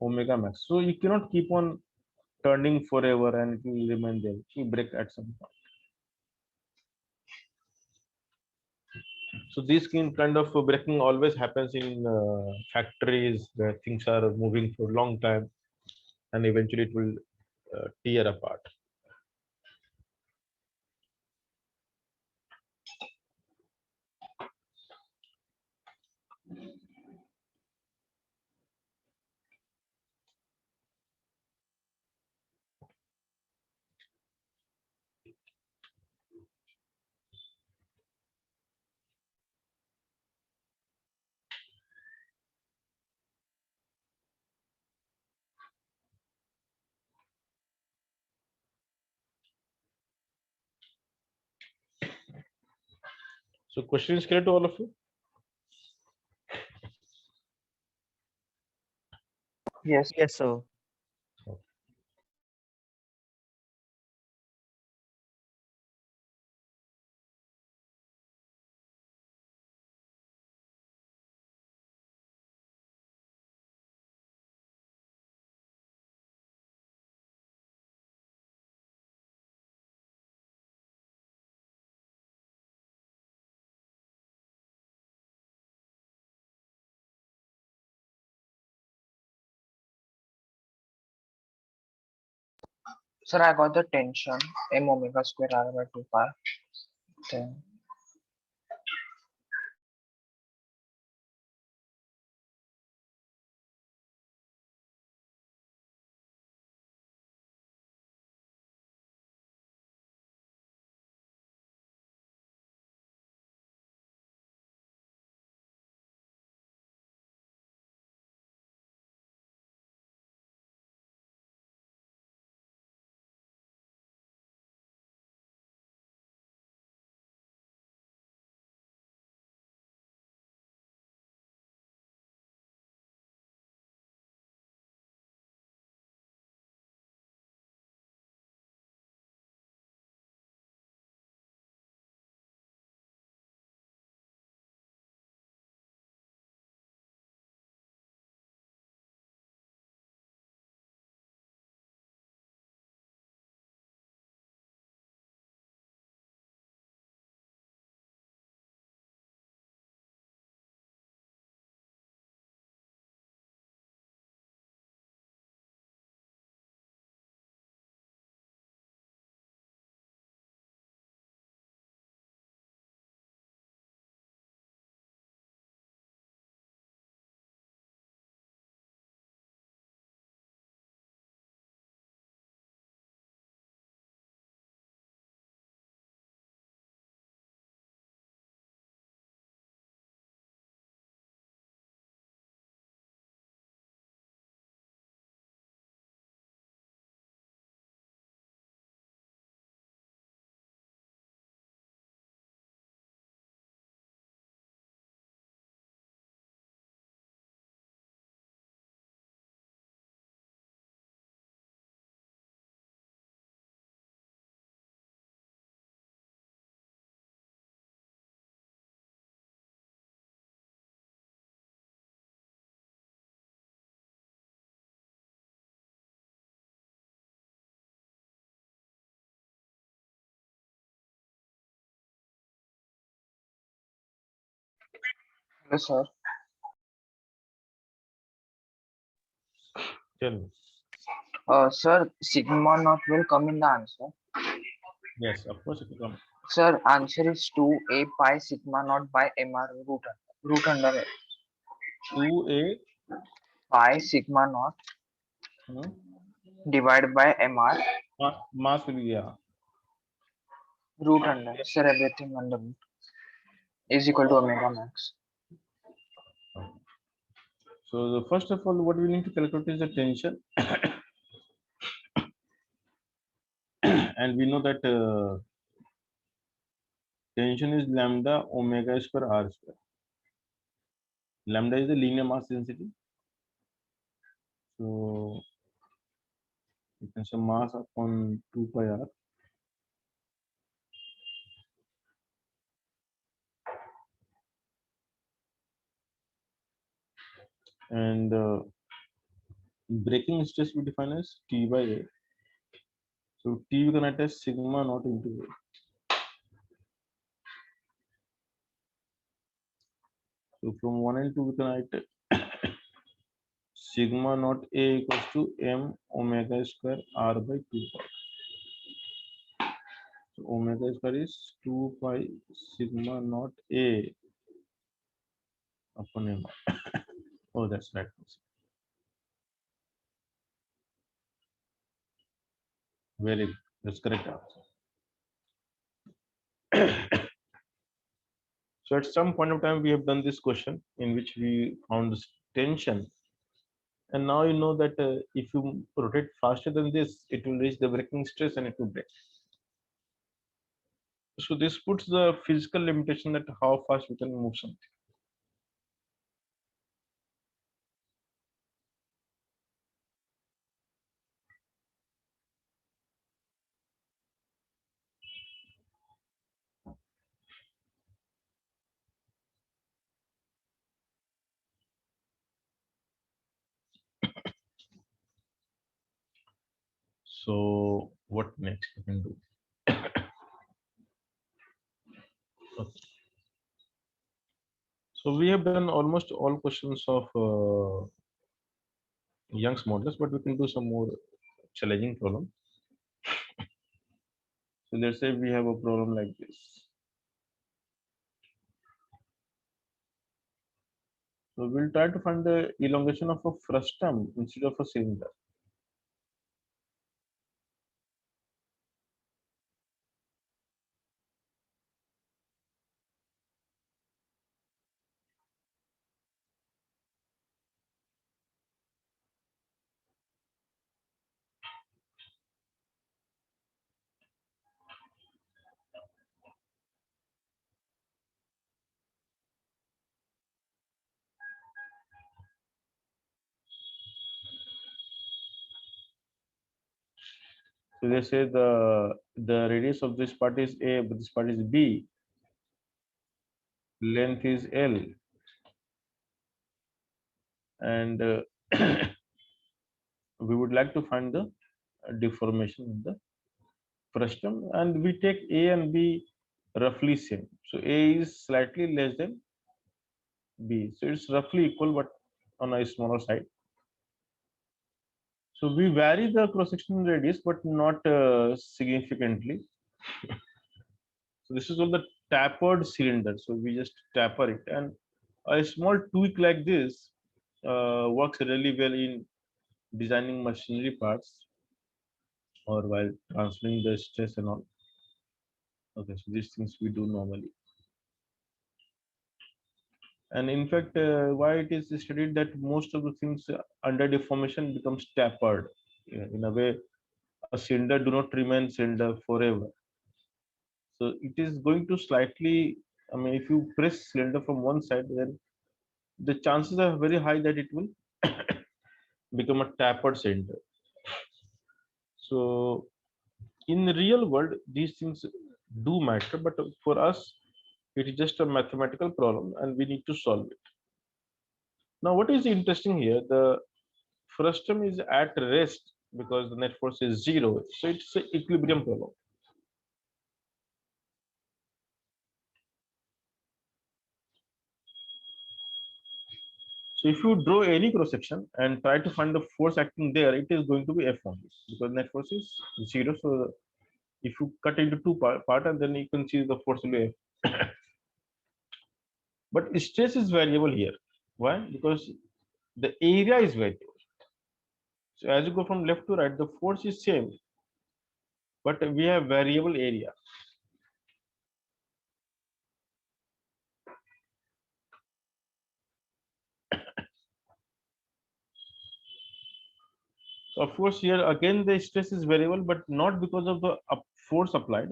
A: omega max. So you cannot keep on turning forever and it will remain there. It will break at some point. So this kind of breaking always happens in factories where things are moving for a long time, and eventually it will tear apart. So question is clear to all of you?
B: Yes.
E: Yes, sir.
B: Sir, I got the tension m omega square r by 2 pi. Then hello, sir.
A: Tell me.
B: Sir, sigma naught will come in the answer.
A: Yes, of course it will come.
B: Sir, answer is 2a pi sigma naught by mr root under
A: 2a
B: pi sigma naught
A: hmm,
B: divided by mr
A: mass will be, yeah.
B: root under. Sir, everything under root is equal to omega max.
A: So the first of all, what we need to calculate is the tension, and we know that tension is lambda omega square r square. Lambda is the linear mass density. So you can say mass upon 2 pi r. And breaking stress we define as T by A. So T we can write as sigma naught into A. So from 1 and 2 we can write sigma naught A equals to m omega square r by 2 pi. So omega square is 2 pi sigma naught A upon m. Oh, that's right. Very good. That's correct answer. So at some point of time, we have done this question in which we found this tension. And now you know that if you rotate faster than this, it will reach the breaking stress and it will break. So this puts the physical limitation that how fast we can move something. So what next we can do? Okay. So we have done almost all questions of Young's modulus, but we can do some more challenging problem. So let's say we have a problem like this. So we'll try to find the elongation of a frustum instead of a cylinder. So they say the radius of this part is A, but this part is B. Length is L, and we would like to find the deformation in the frustum, and we take A and B roughly same. So A is slightly less than B, so it's roughly equal, but on a smaller side. So we vary the cross-sectional radius, but not significantly. So this is all the tapered cylinder. So we just taper it, and a small tweak like this works really well in designing machinery parts or while transferring the stress and all. Okay, so these things we do normally. And in fact, why it is studied that most of the things under deformation becomes tapered. In a way, a cylinder do not remain cylinder forever. So it is going to slightly, I mean, if you press cylinder from one side, then the chances are very high that it will become a tapered cylinder. So in the real world, these things do matter, but for us, it is just a mathematical problem and we need to solve it. Now, what is interesting here? The frustum is at rest because the net force is zero. So it's an equilibrium problem. So if you draw any cross section and try to find the force acting there, it is going to be F only because net force is 0. So if you cut into two part and then you can see the force will be F. But stress is variable here. Why? Because the area is variable. So as you go from left to right, the force is same, but we have variable area. So of course here again the stress is variable, but not because of the force applied,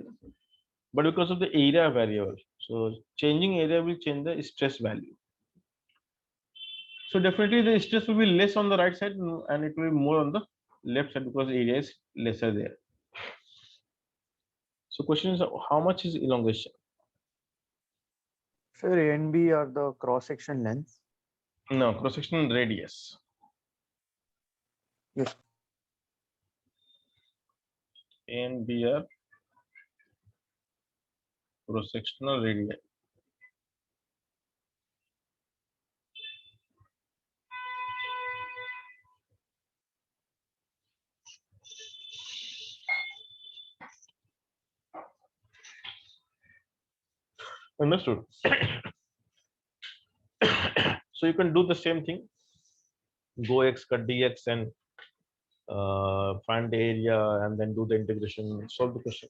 A: but because of the area variable. So changing area will change the stress value. So definitely the stress will be less on the right side and it will be more on the left side because area is lesser there. So question is how much is elongation?
E: Sir, A and B are the cross section length.
A: No, cross sectional radius.
E: Yes.
A: And B are cross sectional radii. Understood? So you can do the same thing. Go x cut dx and find the area and then do the integration, solve the question.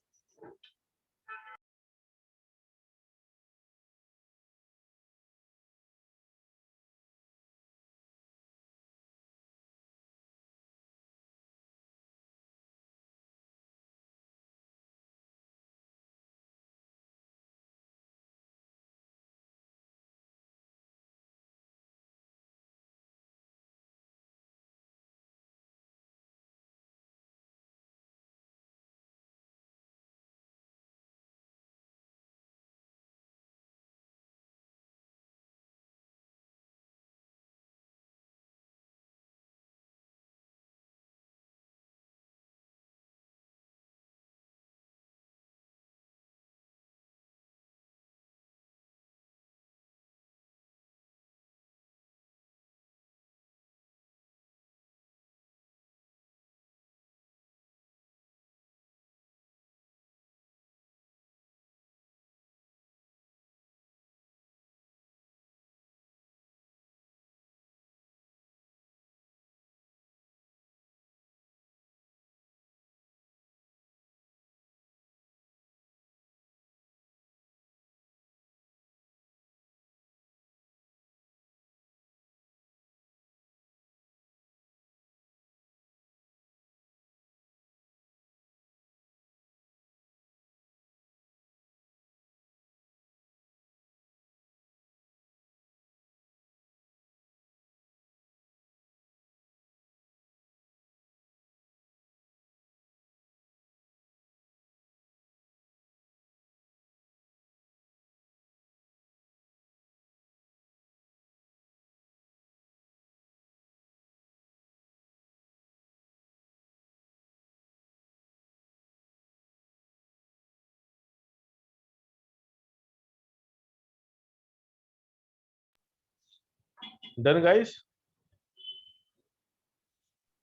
A: Done, guys?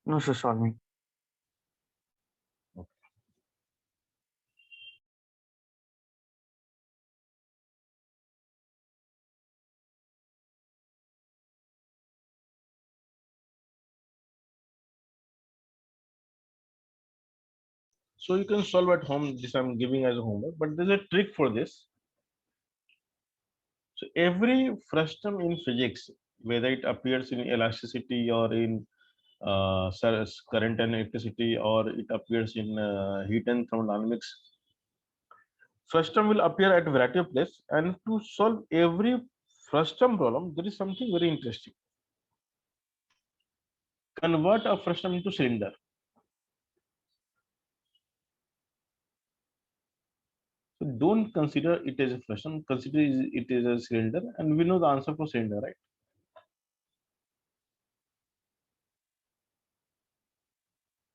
E: No, sir, solving.
A: So you can solve at home. This I'm giving as a homework, but there's a trick for this. So every frustum in physics, whether it appears in elasticity or in current and electricity, or it appears in heat and thermodynamics, frustum will appear at a variety of places. And to solve every frustum problem, there is something very interesting. Convert a frustum into cylinder. So don't consider it as a frustum, consider it as a cylinder, and we know the answer for cylinder, right?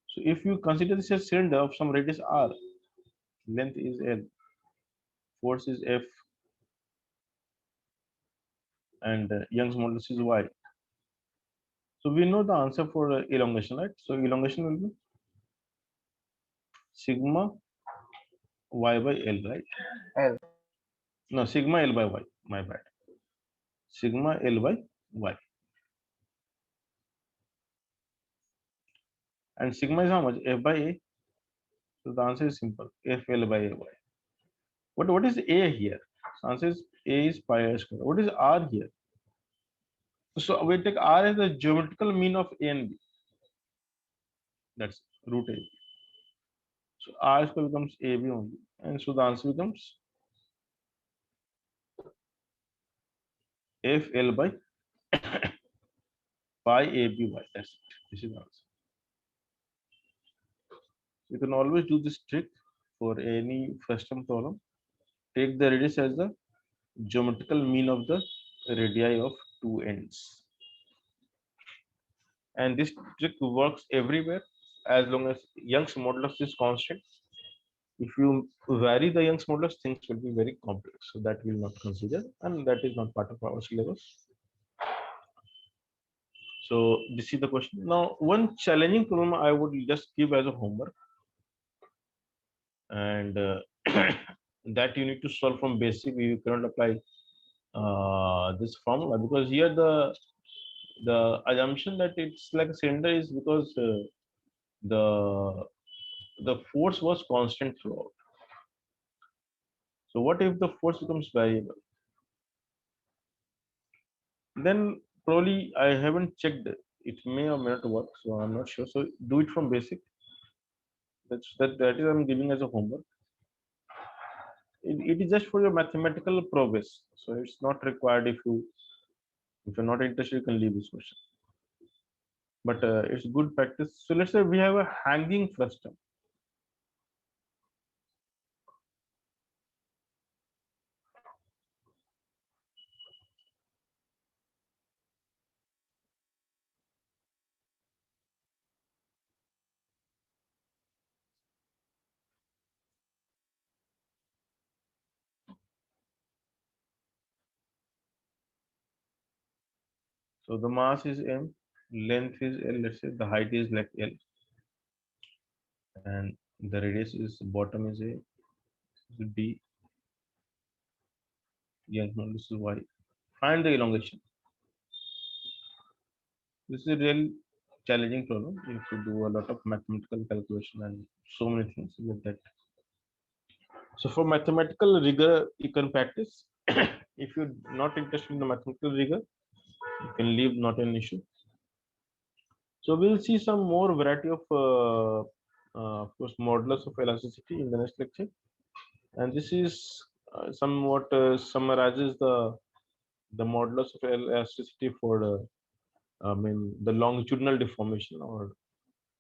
A: So if you consider this as cylinder of some radius r, length is L, force is F, and Young's modulus is Y. So we know the answer for elongation, right? So elongation will be sigma y by L, right?
B: L.
A: No, sigma L by Y. My bad. Sigma L by Y. And sigma is how much? F by A. So the answer is simple. F L by A Y. What is A here? So answer is A is pi r square. What is R here? So we take R as the geometrical mean of A and B. That's root A. So R square becomes AB only. And so the answer becomes FL by pi ABY. That's it. This is the answer. You can always do this trick for any first term problem. Take the radius as the geometrical mean of the radii of two ends. And this trick works everywhere as long as Young's modulus is constant. If you vary the Young's modulus, things will be very complex. So that we will not consider, and that is not part of our syllabus. So this is the question. Now, one challenging problem I would just give as a homework, and that you need to solve from basic. You cannot apply this formula because here the assumption that it's like a cylinder is because the the force was constant throughout. So what if the force becomes variable? Then probably I haven't checked. It may or may not work, so I'm not sure. So do it from basic. That is I'm giving as a homework. It is just for your mathematical progress. So it's not required if you're not interested, you can leave this question. But it's good practice. So let's say we have a hanging frustum. So the mass is m, length is l. Let's say the height is like l, and the radius is bottom is a d. Yes, no, this is y. Find the elongation. This is a real challenging problem. You have to do a lot of mathematical calculation and so many things with that. So for mathematical rigor, you can practice. If you're not interested in the mathematical rigor, you can leave, not an issue. So we'll see some more variety of course, modulus of elasticity in the next lecture. And this is somewhat summarizes the modulus of elasticity for the longitudinal deformation or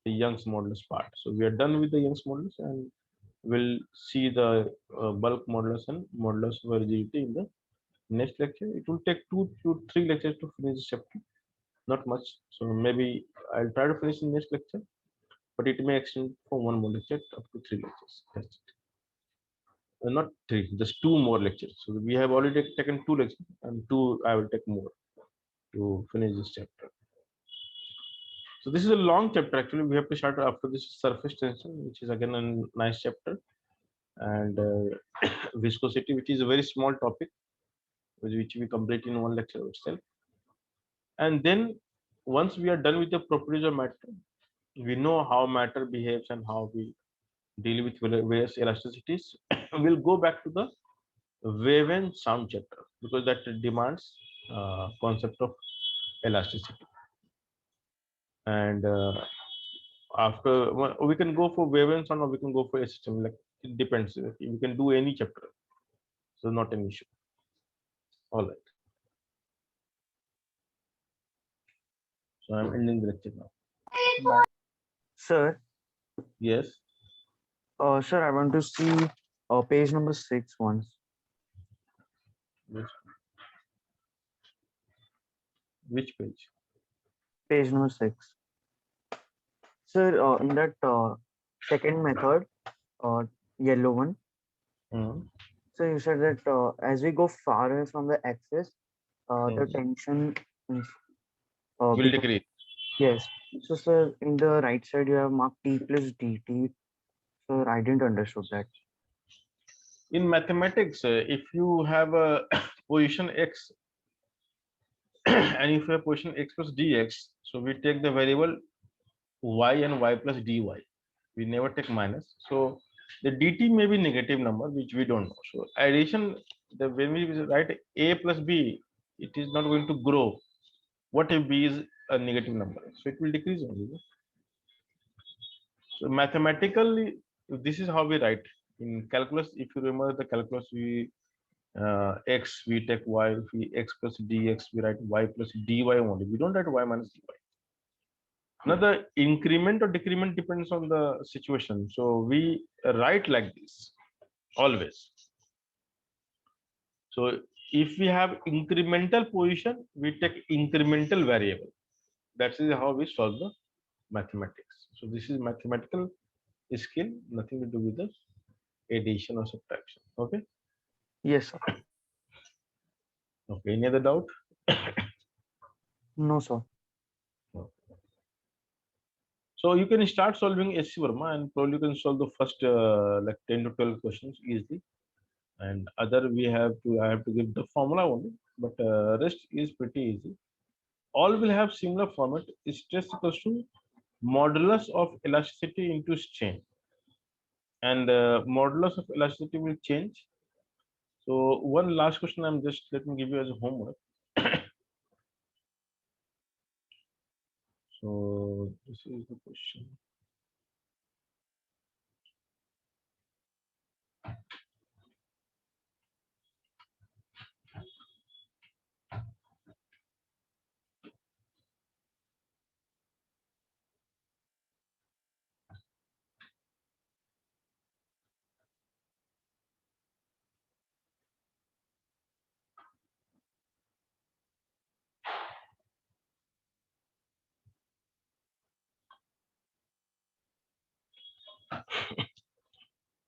A: the Young's modulus part. So we are done with the Young's modulus, and we'll see the bulk modulus and modulus of rigidity in the next lecture. It will take 2 to 3 lectures to finish the chapter, not much. So maybe I'll try to finish in next lecture, but it may extend for one more lecture up to 3 lectures. That's it. Not three, just 2 more lectures. So we have already taken 2 lectures, and 2 I will take more to finish this chapter. So this is a long chapter. Actually, we have to start after this surface tension, which is again a nice chapter, and viscosity, which is a very small topic, which we complete in one lecture itself. And then once we are done with the properties of matter, we know how matter behaves and how we deal with various elasticities. We'll go back to the wave and sound chapter because that demands concept of elasticity. And after we can go for wave and sound, or we can go for a system. Like it depends. We can do any chapter, so not an issue. All right. So I'm ending the lecture now.
B: Bye.
E: Sir,
A: Yes.
E: sir, I want to see page number 6 once.
A: Which, which page?
E: Page number 6. Sir, in that second method, yellow one.
A: Mhm.
E: So you said that as we go far away from the axis, the
A: Mhm.
E: tension is,
A: Will decrease.
E: Yes. So, sir, in the right side, you have marked t plus dt. Sir, I didn't understood that.
A: In mathematics, if you have a position x and if you have position x plus dx, so we take the variable y and y plus dy. We never take minus. So the dt may be negative number, which we don't know. So addition, the when we write a plus b, it is not going to grow. What if b is a negative number? So it will decrease only. So mathematically, this is how we write in calculus. If you remember the calculus, we x we take y, if we x plus dx we write y plus dy only. We don't write y minus dy. Now the increment or decrement depends on the situation. So we write like this always. So if we have incremental position, we take incremental variable. That is how we solve the mathematics. So this is mathematical skill, nothing to do with the addition or subtraction. Okay.
E: Yes, sir.
A: Okay. Any other doubt?
E: No, sir.
A: No. So you can start solving SC Verma and probably you can solve the first like 10 to 12 questions easily. And other I have to give the formula only, but rest is pretty easy. All will have similar format. Stress equals to modulus of elasticity into strain, and modulus of elasticity will change. So one last question, I'm just let me give you as a homework. So this is the question.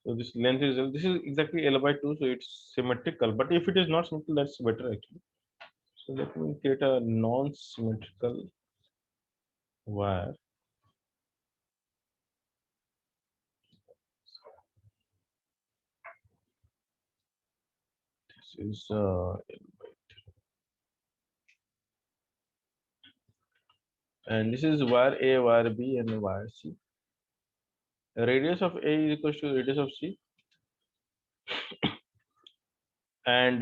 A: So this is exactly L by 2, so it's symmetrical. But if it is not symmetrical, that's better actually. So let me create a non-symmetrical wire. This is and this is wire A, wire B, and wire C. Radius of A is equal to radius of C, and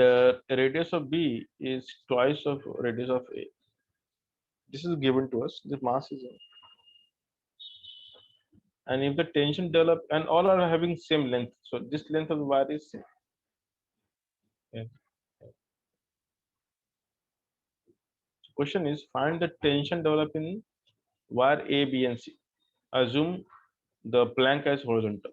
A: radius of B is twice of radius of A. This is given to us. The mass is, and if the tension develop, and all are having same length, so this length of the wire is same. Yeah. So question is find the tension develop in wire A, B, and C. Assume the plank as horizontal.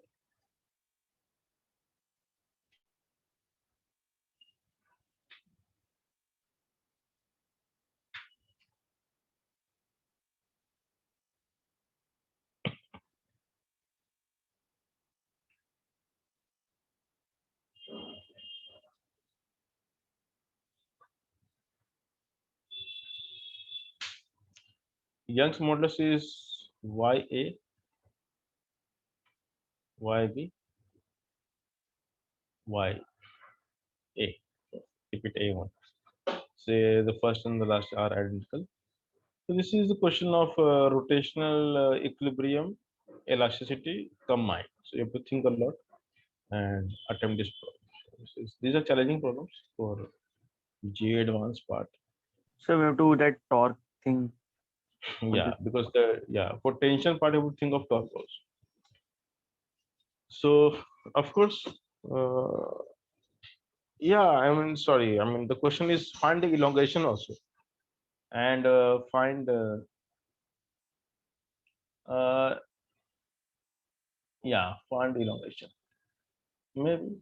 A: Young's modulus is YA, YB, YA. Keep it A1. Say the first and the last are identical. So this is the question of rotational equilibrium, elasticity combined. So you have to think a lot and attempt this problem. These are challenging problems for G advanced part.
E: So we have to do that torque thing.
A: Yeah, because for tension part, I would think of torque also. So of course, I mean the question is find the elongation also, and find uh, find elongation. Maybe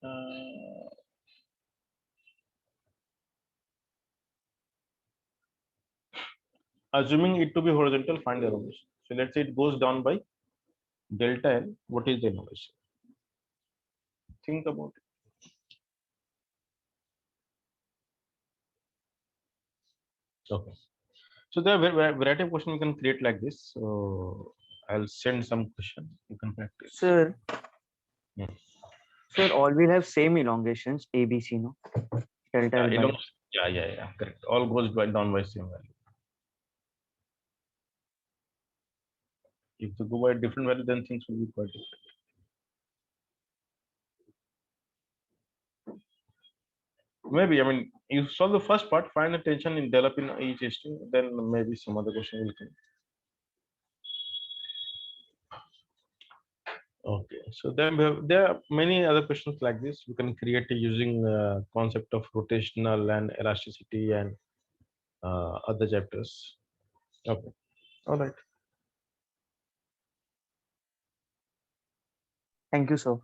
A: uh, assuming it to be horizontal, find the elongation. So let's say it goes down by delta L. What is the elongation? Think about it. Okay. So there are variety of questions you can create like this. So I'll send some questions. You can practice.
E: Sir,
A: Hmm.
E: sir, all will have same elongations, ABC, no? Delta L by.
A: Yeah, correct. All goes down by same value. If you go by different value, then things will be quite different. Maybe, I mean, you solve the first part, find the tension in developing each system, then maybe some other question will come. Okay, so then there are many other questions like this. We can create using concept of rotational and elasticity and other chapters. Okay, all right.
E: Thank you, sir.